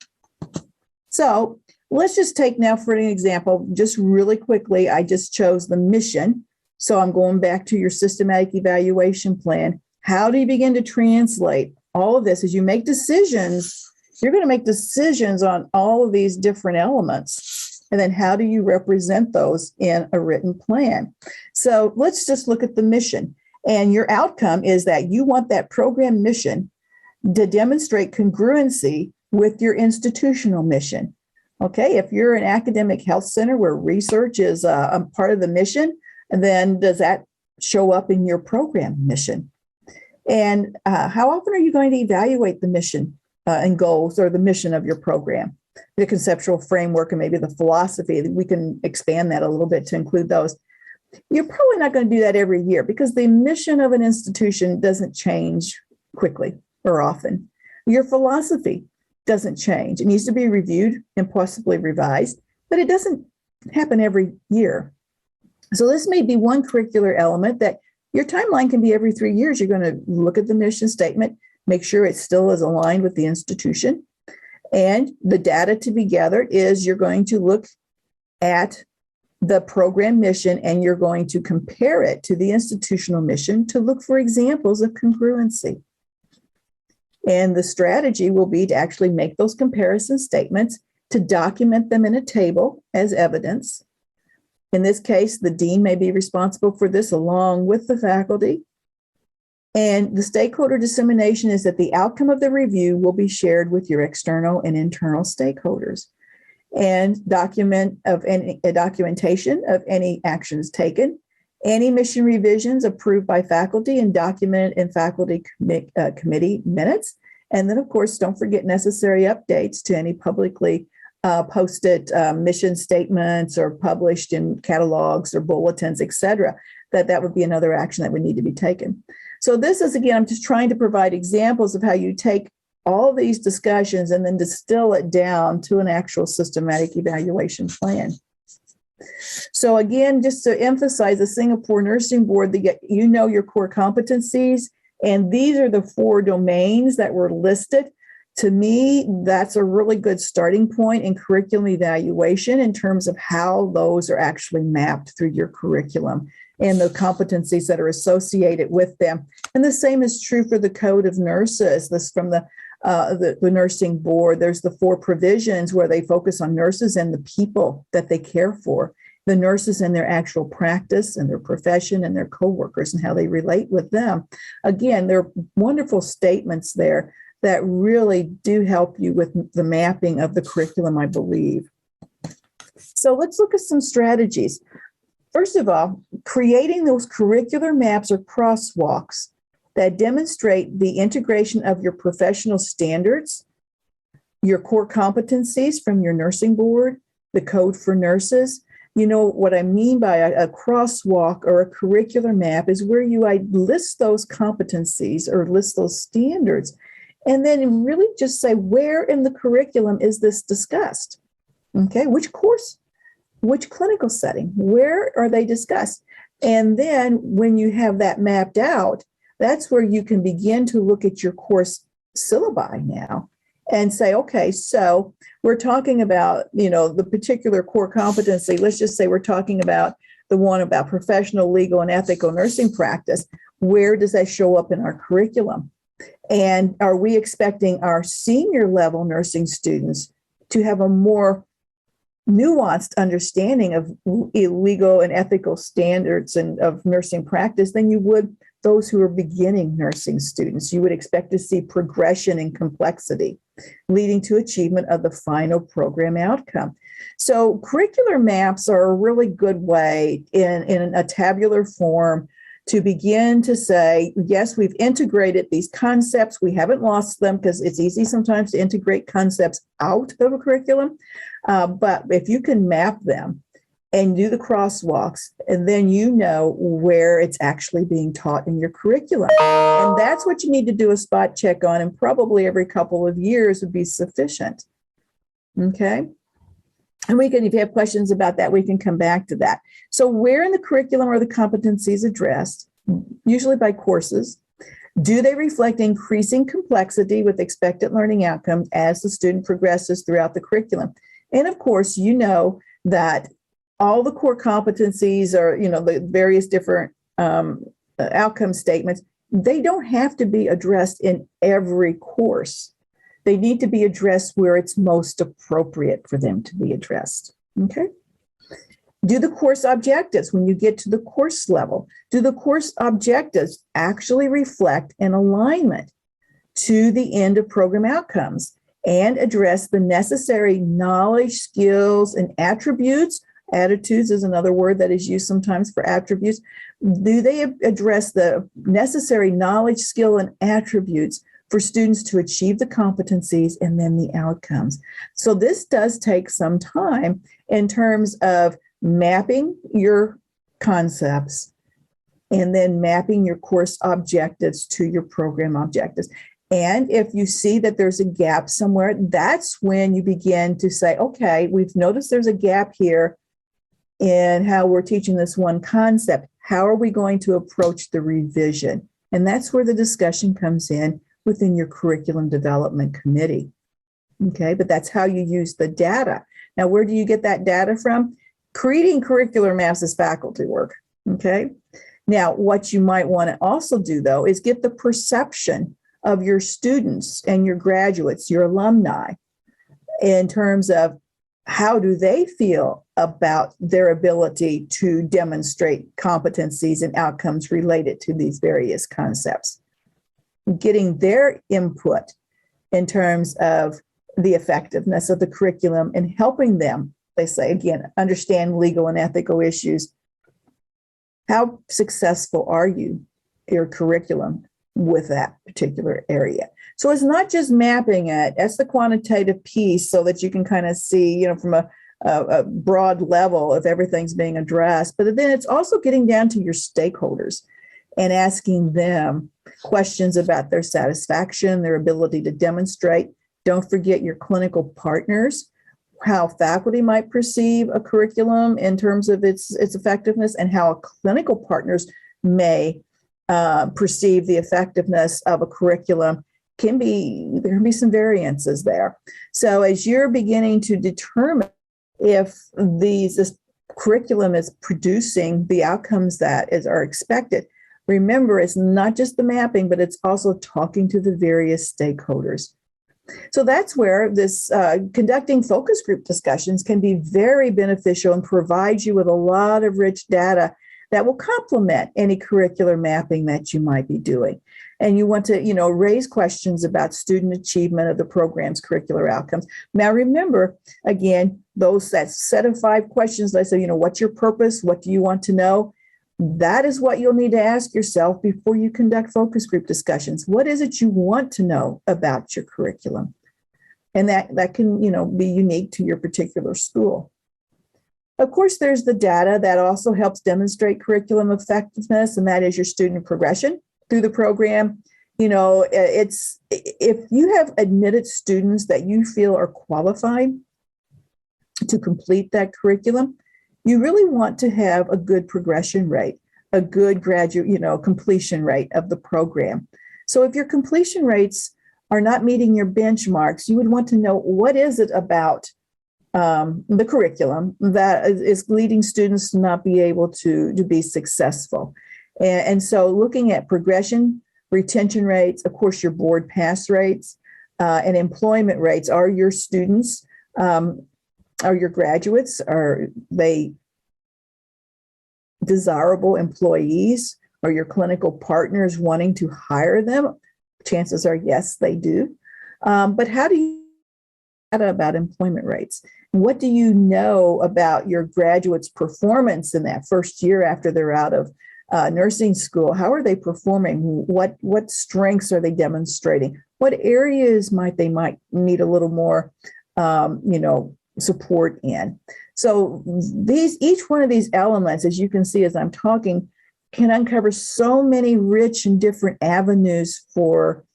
So let's just take now for an example, just really quickly, I just chose the mission. So I'm going back to your systematic evaluation plan. How do you begin to translate all of this as you make decisions? You're going to make decisions on all of these different elements. And then how do you represent those in a written plan? So let's just look at the mission. And your outcome is that you want that program mission to demonstrate congruency with your institutional mission. Okay, if you're an academic health center where research is a part of the mission, then does that show up in your program mission? And how often are you going to evaluate the mission and goals, or the mission of your program, the conceptual framework, and maybe the philosophy? We can expand that a little bit to include those. You're probably not going to do that every year, because the mission of an institution doesn't change quickly or often. Your philosophy doesn't change. It needs to be reviewed and possibly revised, but it doesn't happen every year. So this may be one curricular element that your timeline can be every 3 years. You're going to look at the mission statement, make sure it still is aligned with the institution. And the data to be gathered is you're going to look at the program mission and you're going to compare it to the institutional mission to look for examples of congruency. And the strategy will be to actually make those comparison statements, to document them in a table as evidence. In this case, the dean may be responsible for this along with the faculty. And the stakeholder dissemination is that the outcome of the review will be shared with your external and internal stakeholders. And documentation of any actions taken, any mission revisions approved by faculty and documented in faculty committee minutes. And then, of course, don't forget necessary updates to any publicly posted mission statements or published in catalogs or bulletins, et cetera. That would be another action that would need to be taken. So this is, again, I'm just trying to provide examples of how you take all these discussions and then distill it down to an actual systematic evaluation plan. So again, just to emphasize, the Singapore Nursing Board, you know your core competencies, and these are the 4 domains that were listed. To me, that's a really good starting point in curriculum evaluation in terms of how those are actually mapped through your curriculum and the competencies that are associated with them. And the same is true for the Code of Nurses. This from the nursing board. There's the 4 provisions where they focus on nurses and the people that they care for the nurses and their actual practice and their profession and their coworkers and how they relate with them. Again, there are wonderful statements there that really do help you with the mapping of the curriculum, I believe. So let's look at some strategies. First of all, creating those curricular maps or crosswalks that demonstrate the integration of your professional standards, your core competencies from your nursing board, the code for nurses. You know what I mean by a crosswalk or a curricular map is where you list those competencies or list those standards, and then really just say, where in the curriculum is this discussed? Okay, which course, which clinical setting, where are they discussed? And then when you have that mapped out, that's where you can begin to look at your course syllabi now and say, okay, so we're talking about, the particular core competency. Let's just say we're talking about the one about professional, legal, and ethical nursing practice. Where does that show up in our curriculum? And are we expecting our senior level nursing students to have a more nuanced understanding of legal and ethical standards and of nursing practice than you would those who are beginning nursing students? You would expect to see progression in complexity, leading to achievement of the final program outcome. So curricular maps are a really good way in a tabular form to begin to say, yes, we've integrated these concepts. We haven't lost them, because it's easy sometimes to integrate concepts out of a curriculum. But if you can map them and do the crosswalks, and then you know where it's actually being taught in your curriculum. And that's what you need to do a spot check on, and probably every couple of years would be sufficient. Okay? And we can, if you have questions about that, we can come back to that. So where in the curriculum are the competencies addressed? Usually by courses. Do they reflect increasing complexity with expected learning outcomes as the student progresses throughout the curriculum? And of course, you know that all the core competencies are, the various different outcome statements, they don't have to be addressed in every course. They need to be addressed where it's most appropriate for them to be addressed. Okay? Do the course objectives, when you get to the course level, do the course objectives actually reflect an alignment to the end of program outcomes and address the necessary knowledge, skills, and attributes? Attitudes is another word that is used sometimes for attributes. Do they address the necessary knowledge, skill, and attributes for students to achieve the competencies and then the outcomes? So this does take some time in terms of mapping your concepts and then mapping your course objectives to your program objectives. And if you see that there's a gap somewhere, that's when you begin to say, okay, we've noticed there's a gap here in how we're teaching this one concept. How are we going to approach the revision? And that's where the discussion comes in within your curriculum development committee. Okay, but that's how you use the data. Now, where do you get that data from? Creating curricular maps is faculty work. Okay, now what you might want to also do, though, is get the perception of your students and your graduates, your alumni, in terms of how do they feel about their ability to demonstrate competencies and outcomes related to these various concepts. Getting their input in terms of the effectiveness of the curriculum and helping them, they say, again, understand legal and ethical issues. How successful are you, your curriculum, with that particular area? So it's not just mapping it. That's the quantitative piece, so that you can kind of see, from a broad level if everything's being addressed. But then it's also getting down to your stakeholders and asking them questions about their satisfaction, their ability to demonstrate. Don't forget your clinical partners, how faculty might perceive a curriculum in terms of its effectiveness, and how clinical partners may perceive the effectiveness of a curriculum. There can be some variances there. So as you're beginning to determine if this curriculum is producing the outcomes that are expected, remember, it's not just the mapping, but it's also talking to the various stakeholders. So that's where this conducting focus group discussions can be very beneficial and provide you with a lot of rich data that will complement any curricular mapping that you might be doing. And you want to, raise questions about student achievement of the program's curricular outcomes. Now, remember, again, that set of 5 questions, I say, what's your purpose? What do you want to know? That is what you'll need to ask yourself before you conduct focus group discussions. What is it you want to know about your curriculum? And that can, be unique to your particular school. Of course, there's the data that also helps demonstrate curriculum effectiveness, and that is your student progression through the program. It's if you have admitted students that you feel are qualified to complete that curriculum, you really want to have a good progression rate, a good graduate, completion rate of the program. So if your completion rates are not meeting your benchmarks, you would want to know what is it about the curriculum that is leading students to not be able to be successful. And so looking at progression, retention rates, of course, your board pass rates, and employment rates. Are your students, are your graduates, are they desirable employees? Are your clinical partners wanting to hire them? Chances are, yes, they do. But how do you about employment rates? What do you know about your graduates' performance in that first year after they're out of nursing school? How are they performing? What strengths are they demonstrating? What areas might need a little more, support in? So each one of these elements, as you can see as I'm talking, can uncover so many rich and different avenues for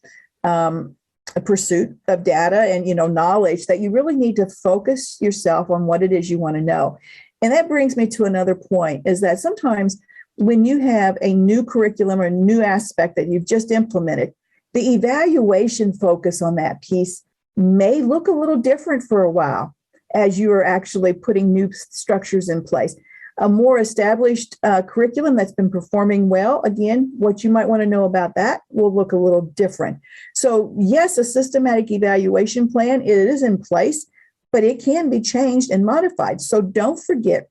a pursuit of data and knowledge that you really need to focus yourself on what it is you want to know. And that brings me to another point, is that sometimes when you have a new curriculum or a new aspect that you've just implemented, the evaluation focus on that piece may look a little different for a while as you are actually putting new structures in place. A more established curriculum that's been performing well, again, what you might want to know about that will look a little different. So yes, a systematic evaluation plan, it is in place, but it can be changed and modified. So don't forget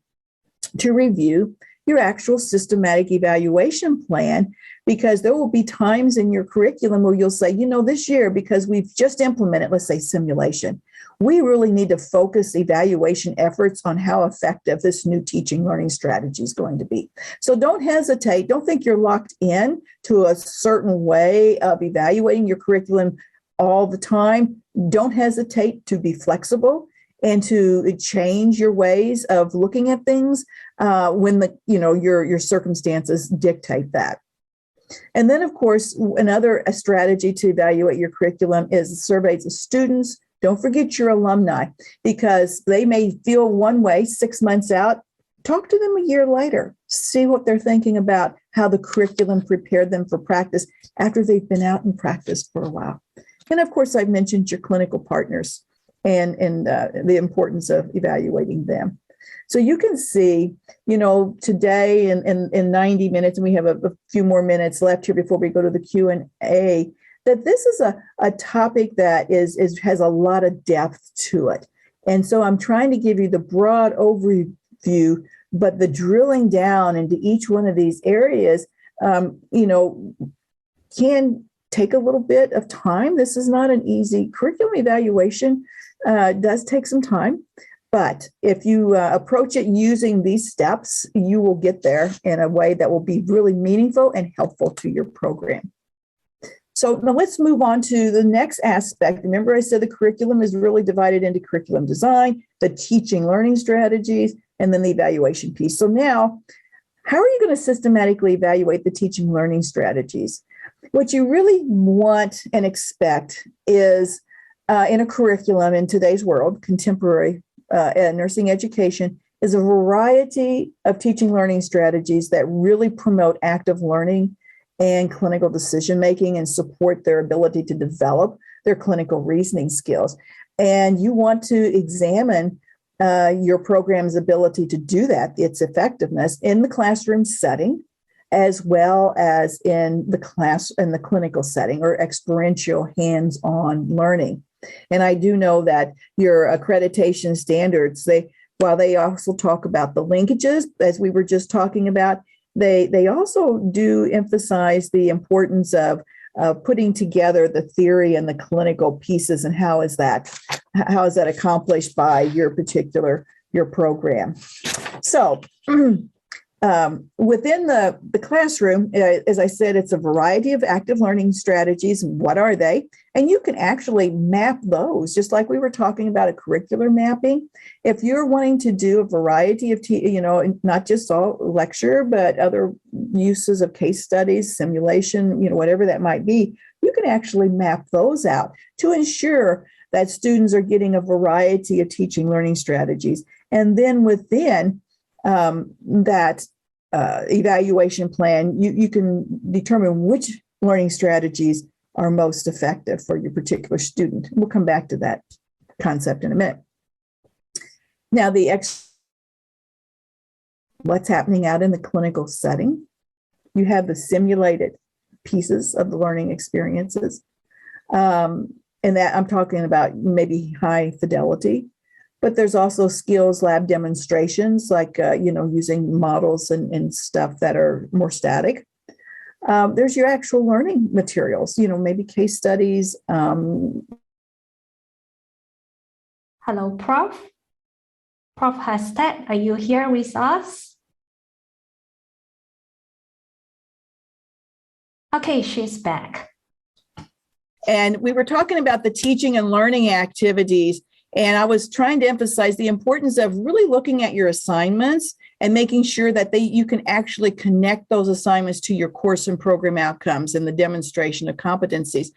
to review your actual systematic evaluation plan, because there will be times in your curriculum where you'll say, this year, because we've just implemented, let's say, simulation, we really need to focus evaluation efforts on how effective this new teaching learning strategy is going to be. So don't hesitate. Don't think you're locked in to a certain way of evaluating your curriculum all the time. Don't hesitate to be flexible and to change your ways of looking at things when your circumstances dictate that. And then, of course, another strategy to evaluate your curriculum is surveys of students. Don't forget your alumni, because they may feel one way 6 months out. Talk to them a year later. See what they're thinking about how the curriculum prepared them for practice after they've been out in practice for a while. And of course, I've mentioned your clinical partners and the importance of evaluating them. So you can see, today in 90 minutes, and we have a few more minutes left here before we go to the Q&A, that this is a topic that has a lot of depth to it. And so I'm trying to give you the broad overview, but the drilling down into each one of these areas, can take a little bit of time. This is not an easy curriculum evaluation. Does take some time. But if you approach it using these steps, you will get there in a way that will be really meaningful and helpful to your program. So now let's move on to the next aspect. Remember, I said the curriculum is really divided into curriculum design, the teaching learning strategies, and then the evaluation piece. So now, how are you going to systematically evaluate the teaching learning strategies? What you really want and expect is in a curriculum in today's world, contemporary nursing education, is a variety of teaching learning strategies that really promote active learning and clinical decision-making and support their ability to develop their clinical reasoning skills. And you want to examine your program's ability to do that, its effectiveness in the classroom setting, as well as in the clinical setting or experiential hands-on learning. And I do know that your accreditation standards, while they also talk about the linkages, as we were just talking about, they also do emphasize the importance of putting together the theory and the clinical pieces, and how is that accomplished by your program. So within the classroom, as I said, it's a variety of active learning strategies. What are they? And you can actually map those, just like we were talking about a curricular mapping. If you're wanting to do a variety of, not just all lecture, but other uses of case studies, simulation, whatever that might be, you can actually map those out to ensure that students are getting a variety of teaching learning strategies. And then within that evaluation plan, you can determine which learning strategies are most effective for your particular student. We'll come back to that concept in a minute. Now, what's happening out in the clinical setting? You have the simulated pieces of the learning experiences. And that I'm talking about maybe high fidelity, but there's also skills lab demonstrations, like, using models and stuff that are more static. There's your actual learning materials, maybe case studies. Hello, Prof. Prof. Hashtag, are you here with us? Okay, she's back. And we were talking about the teaching and learning activities, and I was trying to emphasize the importance of really looking at your assignments and making sure that you can actually connect those assignments to your course and program outcomes and the demonstration of competencies.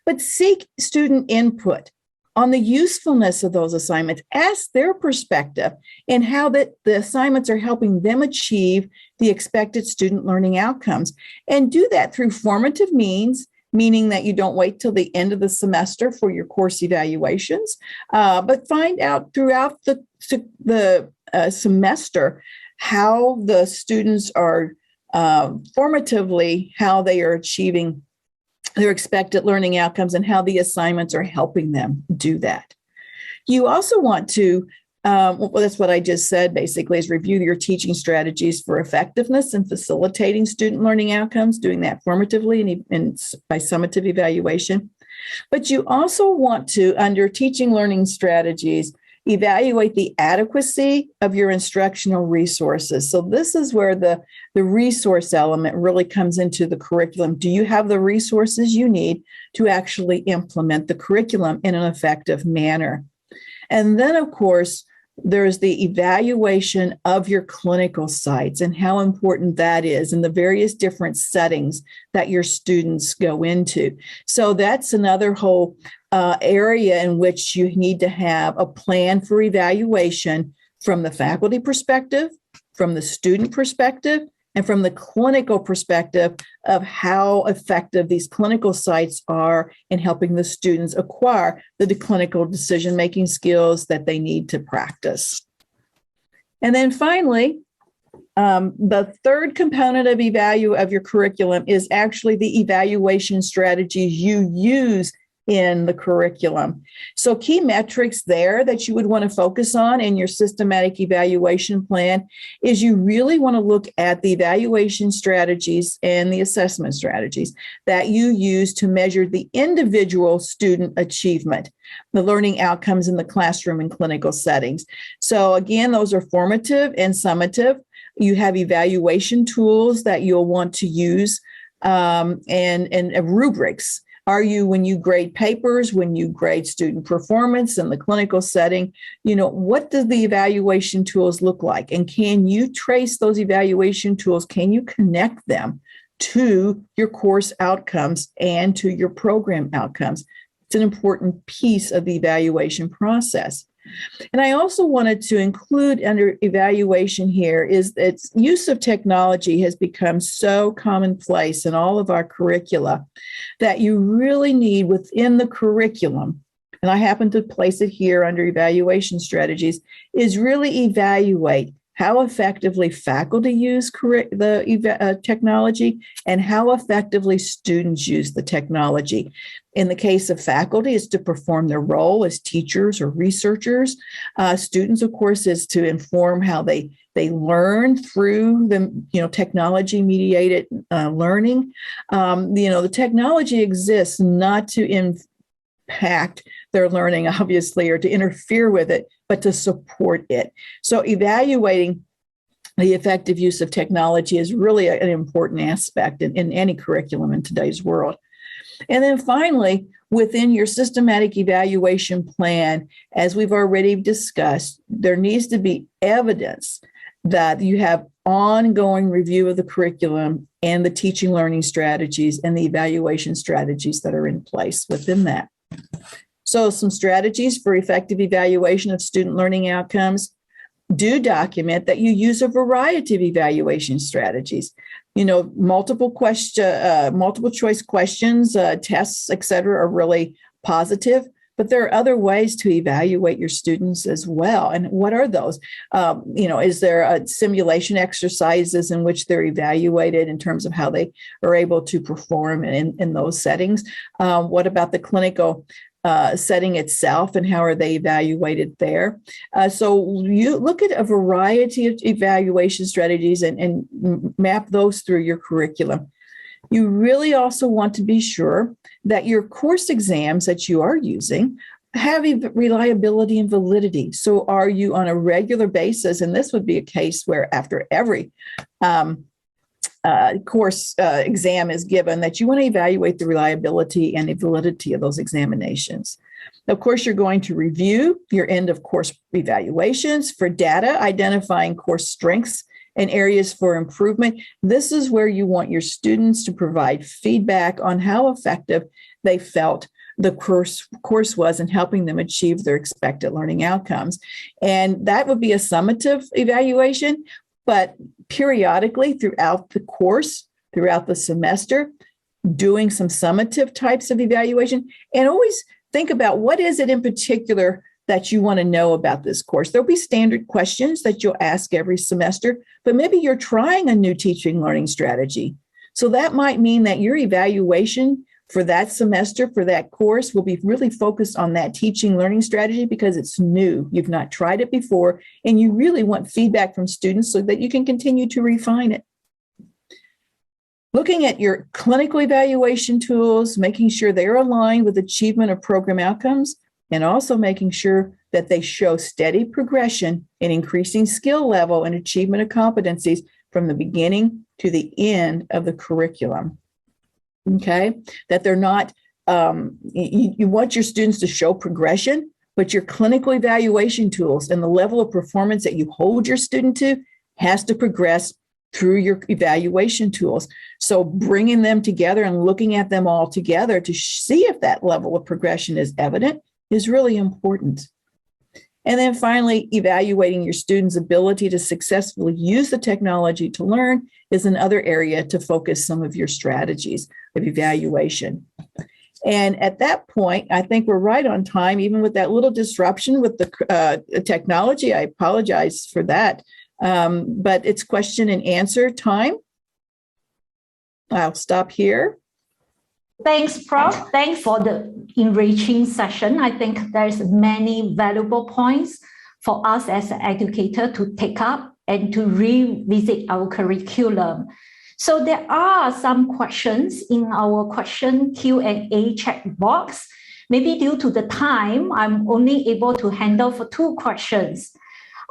But seek student input on the usefulness of those assignments. Ask their perspective and how the assignments are helping them achieve the expected student learning outcomes. And do that through formative means, meaning that you don't wait till the end of the semester for your course evaluations, but find out throughout the semester how the students are formatively, how they are achieving their expected learning outcomes and how the assignments are helping them do that. You also want to, that's what I just said, basically, is review your teaching strategies for effectiveness and facilitating student learning outcomes, doing that formatively and by summative evaluation. But you also want to, under teaching learning strategies, evaluate the adequacy of your instructional resources. So this is where the resource element really comes into the curriculum. Do you have the resources you need to actually implement the curriculum in an effective manner? And then, of course, there's the evaluation of your clinical sites and how important that is in the various different settings that your students go into. So that's another whole area in which you need to have a plan for evaluation from the faculty perspective, from the student perspective, and from the clinical perspective of how effective these clinical sites are in helping the students acquire the clinical decision-making skills that they need to practice. And then finally, the third component of your curriculum is actually the evaluation strategies you use in the curriculum. So key metrics there that you would want to focus on in your systematic evaluation plan is you really want to look at the evaluation strategies and the assessment strategies that you use to measure the individual student achievement, the learning outcomes in the classroom and clinical settings. So again, those are formative and summative. You have evaluation tools that you'll want to use and rubrics. Are you, when you grade papers, when you grade student performance in the clinical setting, what does the evaluation tools look like? And can you trace those evaluation tools? Can you connect them to your course outcomes and to your program outcomes? It's an important piece of the evaluation process. And I also wanted to include under evaluation here is that use of technology has become so commonplace in all of our curricula that you really need within the curriculum, and I happen to place it here under evaluation strategies, is really evaluate how effectively faculty use the technology, and how effectively students use the technology. In the case of faculty, it's to perform their role as teachers or researchers. Students, of course, is to inform how they learn through the technology mediated learning. The technology exists not to impact their learning, obviously, or to interfere with it, but to support it. So evaluating the effective use of technology is really an important aspect in any curriculum in today's world. And then finally, within your systematic evaluation plan, as we've already discussed, there needs to be evidence that you have ongoing review of the curriculum and the teaching learning strategies and the evaluation strategies that are in place within that. So some strategies for effective evaluation of student learning outcomes: do document that you use a variety of evaluation strategies. Multiple choice questions, tests, et cetera, are really positive, but there are other ways to evaluate your students as well. And what are those? Is there a simulation exercises in which they're evaluated in terms of how they are able to perform in those settings? What about the clinical setting itself, and how are they evaluated there? So you look at a variety of evaluation strategies and map those through your curriculum. You really also want to be sure that your course exams that you are using have reliability and validity. So are you on a regular basis? And this would be a case where after every course exam is given, that you want to evaluate the reliability and the validity of those examinations. Of course, you're going to review your end of course evaluations for data, identifying course strengths and areas for improvement. This is where you want your students to provide feedback on how effective they felt the course was in helping them achieve their expected learning outcomes. And that would be a summative evaluation, but periodically throughout the course, throughout the semester, doing some summative types of evaluation, and always think about what is it in particular that you want to know about this course. There'll be standard questions that you'll ask every semester, but maybe you're trying a new teaching learning strategy. So that might mean that your evaluation for that semester, for that course, will be really focused on that teaching learning strategy because it's new. You've not tried it before, and you really want feedback from students so that you can continue to refine it. Looking at your clinical evaluation tools, making sure they're aligned with achievement of program outcomes, and also making sure that they show steady progression in increasing skill level and achievement of competencies from the beginning to the end of the curriculum. Okay, that they're not, you want your students to show progression, but your clinical evaluation tools and the level of performance that you hold your student to has to progress through your evaluation tools. So bringing them together and looking at them all together to see if that level of progression is evident is really important. And then finally, evaluating your students' ability to successfully use the technology to learn is another area to focus some of your strategies of evaluation. And at that point, I think we're right on time, even with that little disruption with the technology. I apologize for that. But it's question and answer time. I'll stop here. Thanks, Prof. Thanks for the enriching session. I think there's many valuable points for us as an educator to take up and to revisit our curriculum. So there are some questions in our question Q&A chat box. Maybe due to the time, I'm only able to handle for 2 questions.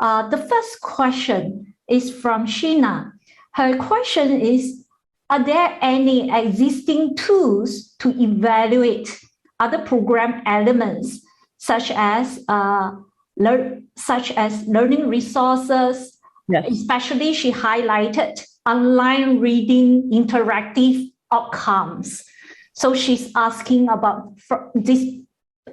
The first question is from Sheena. Her question is, are there any existing tools to evaluate other program elements, such as learning resources? Yes. Especially, she highlighted online reading interactive outcomes. So she's asking about this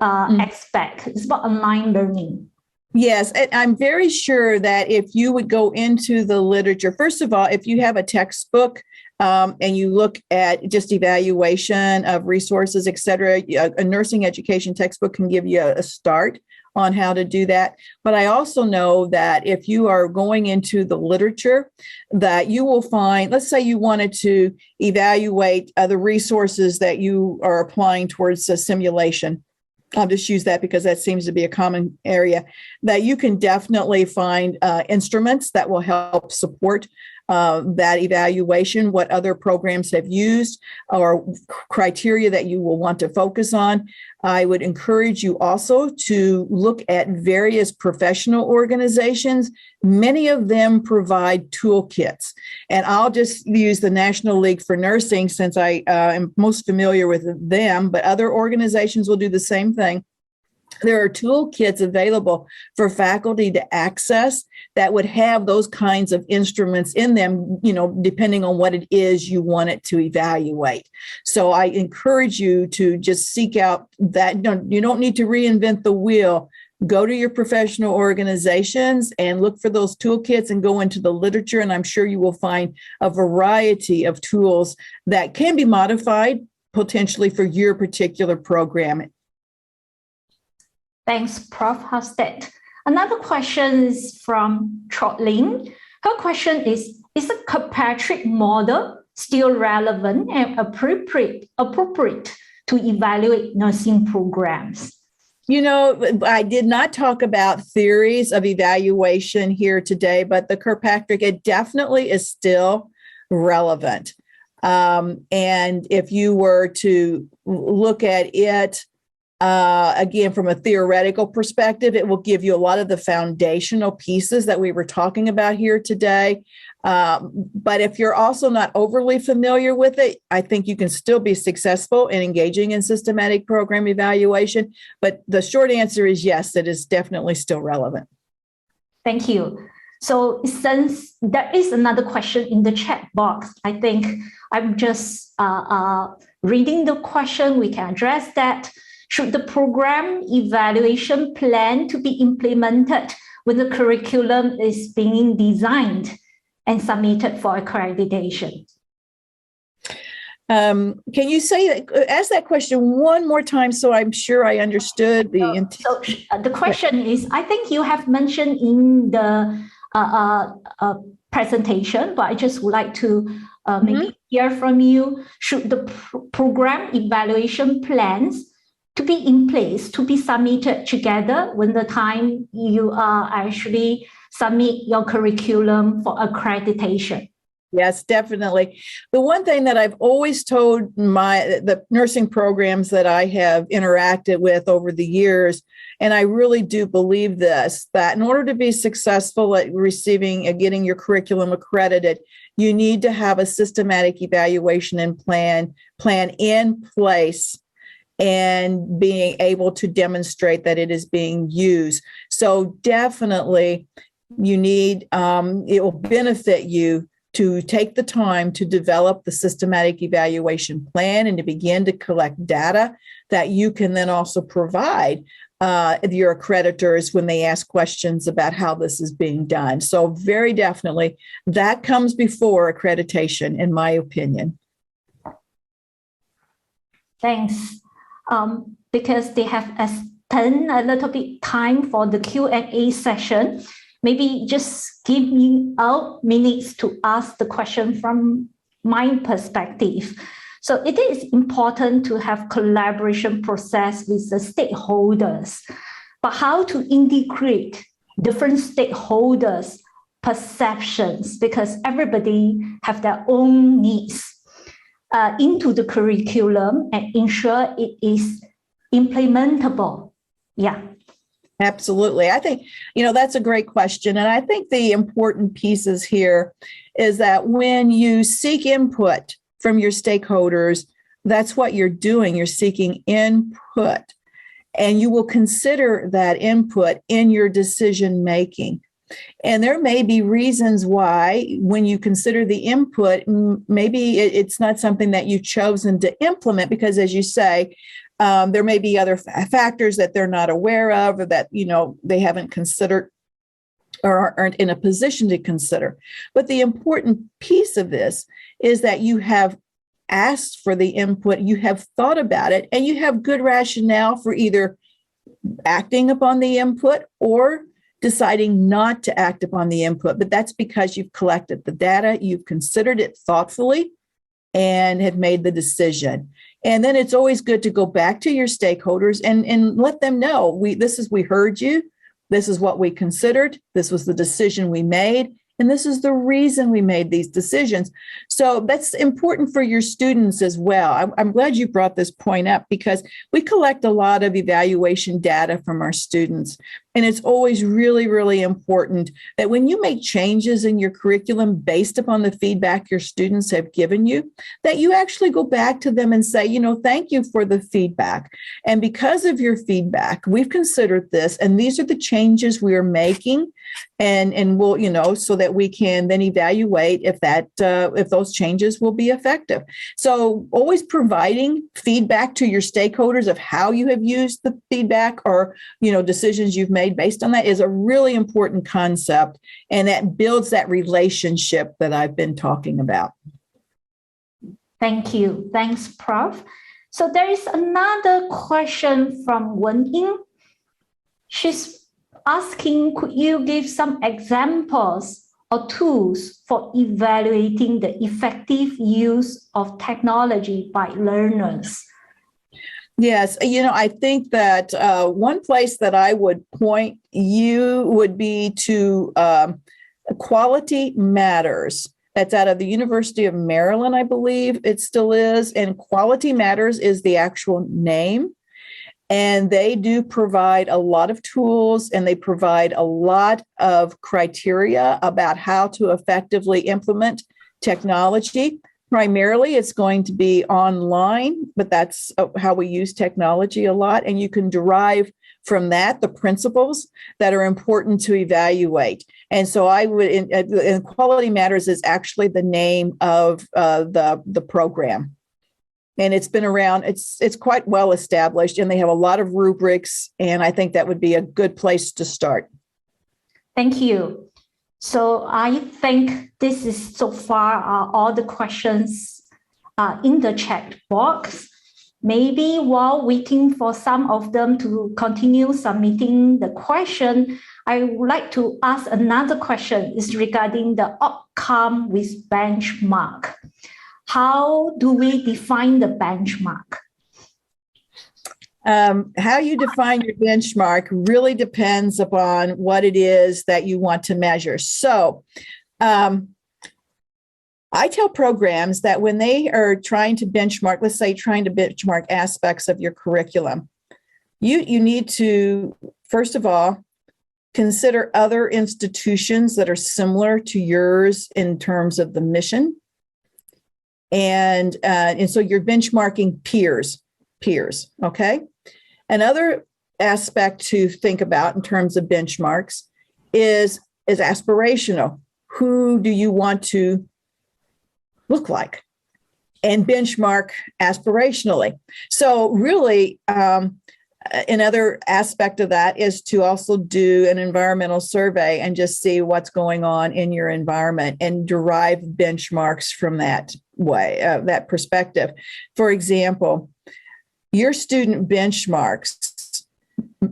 aspect. It's about online learning. Yes, and I'm very sure that if you would go into the literature, first of all, if you have a textbook and you look at just evaluation of resources, et cetera, a nursing education textbook can give you a start on how to do that. But I also know that if you are going into the literature, that you will find, let's say you wanted to evaluate the resources that you are applying towards a simulation. I'll just use that because that seems to be a common area, that you can definitely find instruments that will help support that evaluation, what other programs have used, or criteria that you will want to focus on. I would encourage you also to look at various professional organizations. Many of them provide toolkits. And I'll just use the National League for Nursing since I am most familiar with them, but other organizations will do the same thing. There are toolkits available for faculty to access that would have those kinds of instruments in them, depending on what it is you want it to evaluate. So I encourage you to just seek out that. You don't need to reinvent the wheel. Go to your professional organizations and look for those toolkits and go into the literature. And I'm sure you will find a variety of tools that can be modified potentially for your particular program. Thanks, Prof. Husted. Another question is from Trotlin. Her question is the Kirkpatrick model still relevant and appropriate to evaluate nursing programs? I did not talk about theories of evaluation here today, but the Kirkpatrick, it definitely is still relevant. And if you were to look at it, again, from a theoretical perspective, it will give you a lot of the foundational pieces that we were talking about here today. But if you're also not overly familiar with it, I think you can still be successful in engaging in systematic program evaluation. But the short answer is yes, it is definitely still relevant. Thank you. So since there is another question in the chat box, I think I'm just reading the question. We can address that. Should the program evaluation plan to be implemented when the curriculum is being designed and submitted for accreditation? Can you ask that question one more time so I'm sure I understood the intent? So the question is, I think you have mentioned in the presentation, but I just would like to maybe hear from you. Should the program evaluation plans to be in place, to be submitted together when the time you actually submit your curriculum for accreditation? Yes, definitely. The one thing that I've always told the nursing programs that I have interacted with over the years, and I really do believe this, that in order to be successful at getting your curriculum accredited, you need to have a systematic evaluation and plan in place and being able to demonstrate that it is being used. So definitely you need, it will benefit you to take the time to develop the systematic evaluation plan and to begin to collect data that you can then also provide your accreditors when they ask questions about how this is being done. So very definitely that comes before accreditation, in my opinion. Thanks. Because they have extended a little bit time for the Q&A session, maybe just give me out minutes to ask the question from my perspective. So it is important to have collaboration process with the stakeholders, but how to integrate different stakeholders' perceptions, because everybody have their own needs into the curriculum and ensure it is implementable. Yeah. Absolutely. I think, that's a great question. And I think the important pieces here is that when you seek input from your stakeholders, that's what you're doing. You're seeking input, and you will consider that input in your decision making. And there may be reasons why, when you consider the input, maybe it's not something that you've chosen to implement because, as you say, There may be other factors that they're not aware of or that, they haven't considered or aren't in a position to consider. But the important piece of this is that you have asked for the input, you have thought about it, and you have good rationale for either acting upon the input or deciding not to act upon the input. But that's because you've collected the data, you've considered it thoughtfully, and have made the decision. And then it's always good to go back to your stakeholders and let them know, we heard you, this is what we considered, this was the decision we made, and this is the reason we made these decisions. So that's important for your students as well. I'm glad you brought this point up because we collect a lot of evaluation data from our students. And it's always really, really important that when you make changes in your curriculum based upon the feedback your students have given you, that you actually go back to them and say, thank you for the feedback. And because of your feedback, we've considered this, and these are the changes we are making. And we'll, so that we can then evaluate if those changes will be effective. So always providing feedback to your stakeholders of how you have used the feedback or, decisions you've made based on that is a really important concept. And that builds that relationship that I've been talking about. Thank you. Thanks, Prof. So there is another question from Wen-Ying. She's asking, could you give some examples or tools for evaluating the effective use of technology by learners? Yes, I think that one place that I would point you would be to Quality Matters. That's out of the University of Maryland, I believe it still is. And Quality Matters is the actual name. And they do provide a lot of tools, and they provide a lot of criteria about how to effectively implement technology. Primarily, it's going to be online, but that's how we use technology a lot. And you can derive from that the principles that are important to evaluate. And so I would, and Quality Matters is actually the name of the program. And it's been around, it's quite well established, and they have a lot of rubrics, and I think that would be a good place to start. Thank you. So I think this is so far all the questions in the chat box. Maybe while waiting for some of them to continue submitting the question, I would like to ask another question is regarding the outcome with benchmark. How do we define the benchmark? How you define your benchmark really depends upon what it is that you want to measure. So I tell programs that when they are trying to benchmark, let's say trying to benchmark aspects of your curriculum, you need to, first of all, consider other institutions that are similar to yours in terms of the mission. And so you're benchmarking peers, okay? Another aspect to think about in terms of benchmarks is aspirational. Who do you want to look like? And benchmark aspirationally. So really, another aspect of that is to also do an environmental survey and just see what's going on in your environment and derive benchmarks from that way, that perspective. For example, your student benchmarks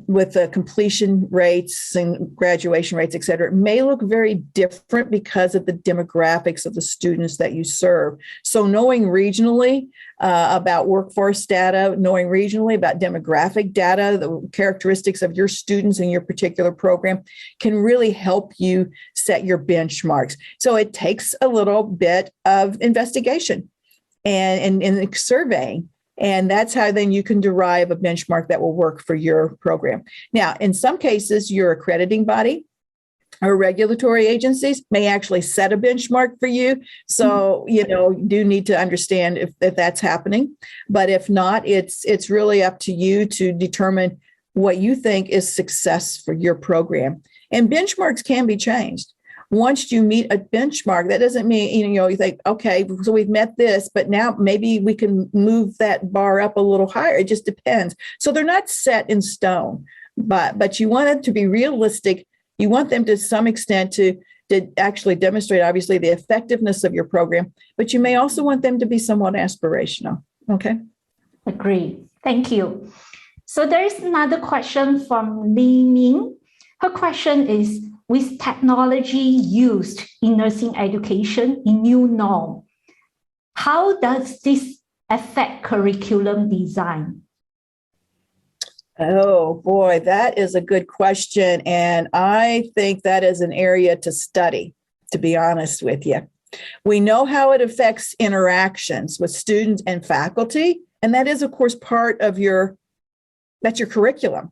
with the completion rates and graduation rates, et cetera, may look very different because of the demographics of the students that you serve. So knowing regionally about workforce data, knowing regionally about demographic data, the characteristics of your students in your particular program can really help you set your benchmarks. So it takes a little bit of investigation and surveying. And that's how then you can derive a benchmark that will work for your program. Now, in some cases, your accrediting body or regulatory agencies may actually set a benchmark for you. So, you do need to understand if that's happening. But if not, it's really up to you to determine what you think is success for your program. And benchmarks can be changed. once you meet a benchmark, that doesn't mean, you think, okay, so we've met this, but now maybe we can move that bar up a little higher. It just depends. So they're not set in stone, but you want it to be realistic. You want them to some extent to actually demonstrate, obviously, the effectiveness of your program, but you may also want them to be somewhat aspirational. Okay. Agree. Thank you. So there is another question from Li Ming. Her question is, with technology used in nursing education in new norm, how does this affect curriculum design? Oh boy, that is a good question. And I think that is an area to study, to be honest with you. We know how it affects interactions with students and faculty. And that is, of course, part of that's your curriculum.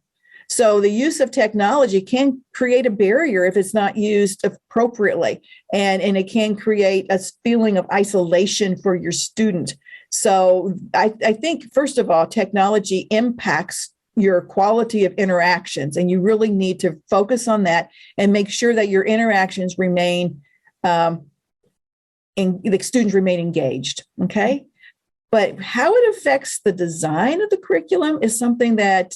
So the use of technology can create a barrier if it's not used appropriately. And it can create a feeling of isolation for your student. So I think, first of all, technology impacts your quality of interactions, and you really need to focus on that and make sure that your interactions remain, the students remain engaged. Okay. But how it affects the design of the curriculum is something that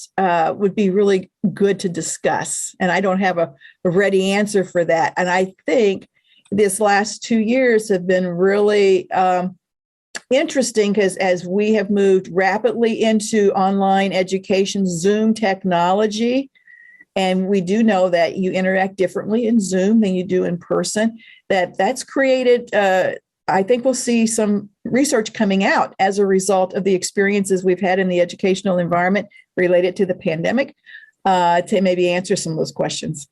would be really good to discuss. And I don't have a ready answer for that. And I think this last 2 years have been really interesting because as we have moved rapidly into online education, Zoom technology, and we do know that you interact differently in Zoom than you do in person, that's created, I think we'll see some research coming out as a result of the experiences we've had in the educational environment related to the pandemic to maybe answer some of those questions.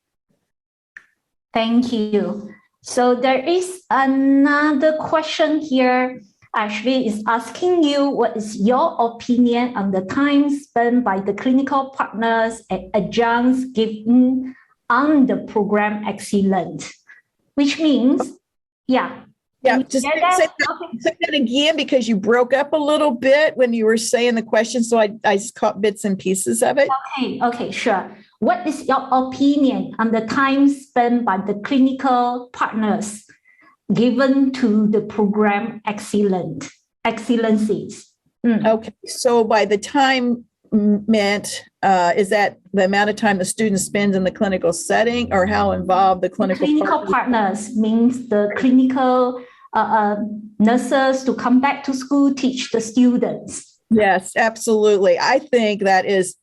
Thank you. So there is another question here. Actually, is asking you, what is your opinion on the time spent by the clinical partners and adjuncts given on the program excellent? Which means, yeah. Yeah, just say that again, because you broke up a little bit when you were saying the question. So I just caught bits and pieces of it. Okay, sure. What is your opinion on the time spent by the clinical partners given to the program excellencies? Okay, so by the time meant, is that the amount of time the student spends in the clinical setting, or how involved the clinical partners means the clinical nurses to come back to school, teach the students. Yes, absolutely. I think that is,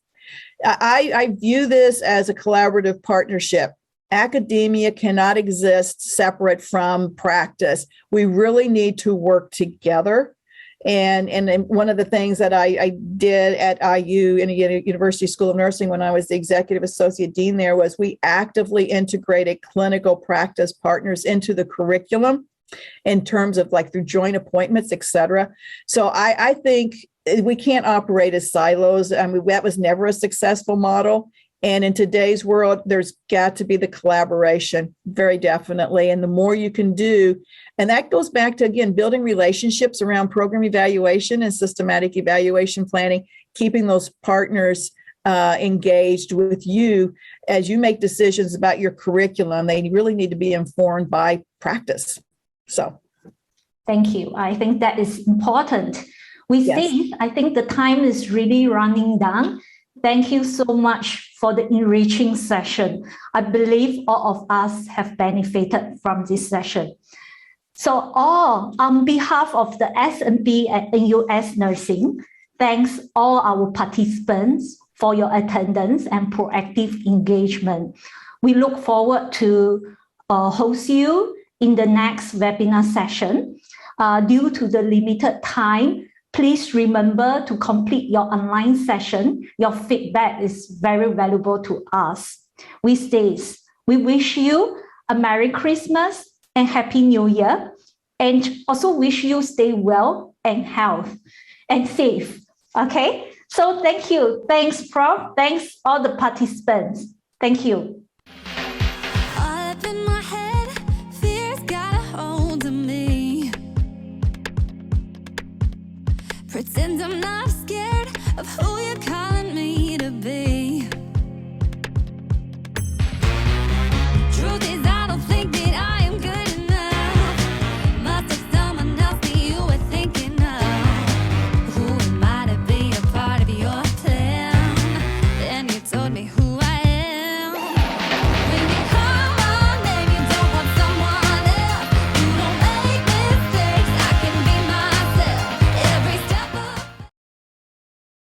I view this as a collaborative partnership. Academia cannot exist separate from practice. We really need to work together. And one of the things that I did at IU, in a University School of Nursing, when I was the executive associate dean there, was we actively integrated clinical practice partners into the curriculum in terms of like through joint appointments, et cetera. So I think we can't operate as silos. I mean, that was never a successful model. And in today's world, there's got to be the collaboration, very definitely. And the more you can do, and that goes back to, again, building relationships around program evaluation and systematic evaluation planning, keeping those partners engaged with you as you make decisions about your curriculum. They really need to be informed by practice. So, thank you. I think that is important. With this, I think the time is really running down. Thank you so much for the enriching session. I believe all of us have benefited from this session. So on behalf of the S&P at NUS Nursing, thanks all our participants for your attendance and proactive engagement. We look forward to host you in the next webinar session. Due to the limited time, please remember to complete your online session. Your feedback is very valuable to us. With this, we wish you a Merry Christmas and Happy New Year, and also wish you stay well and health and safe. Okay, so thank you. Thanks, Prof. Thanks all the participants. Thank you. Pretend I'm not scared of who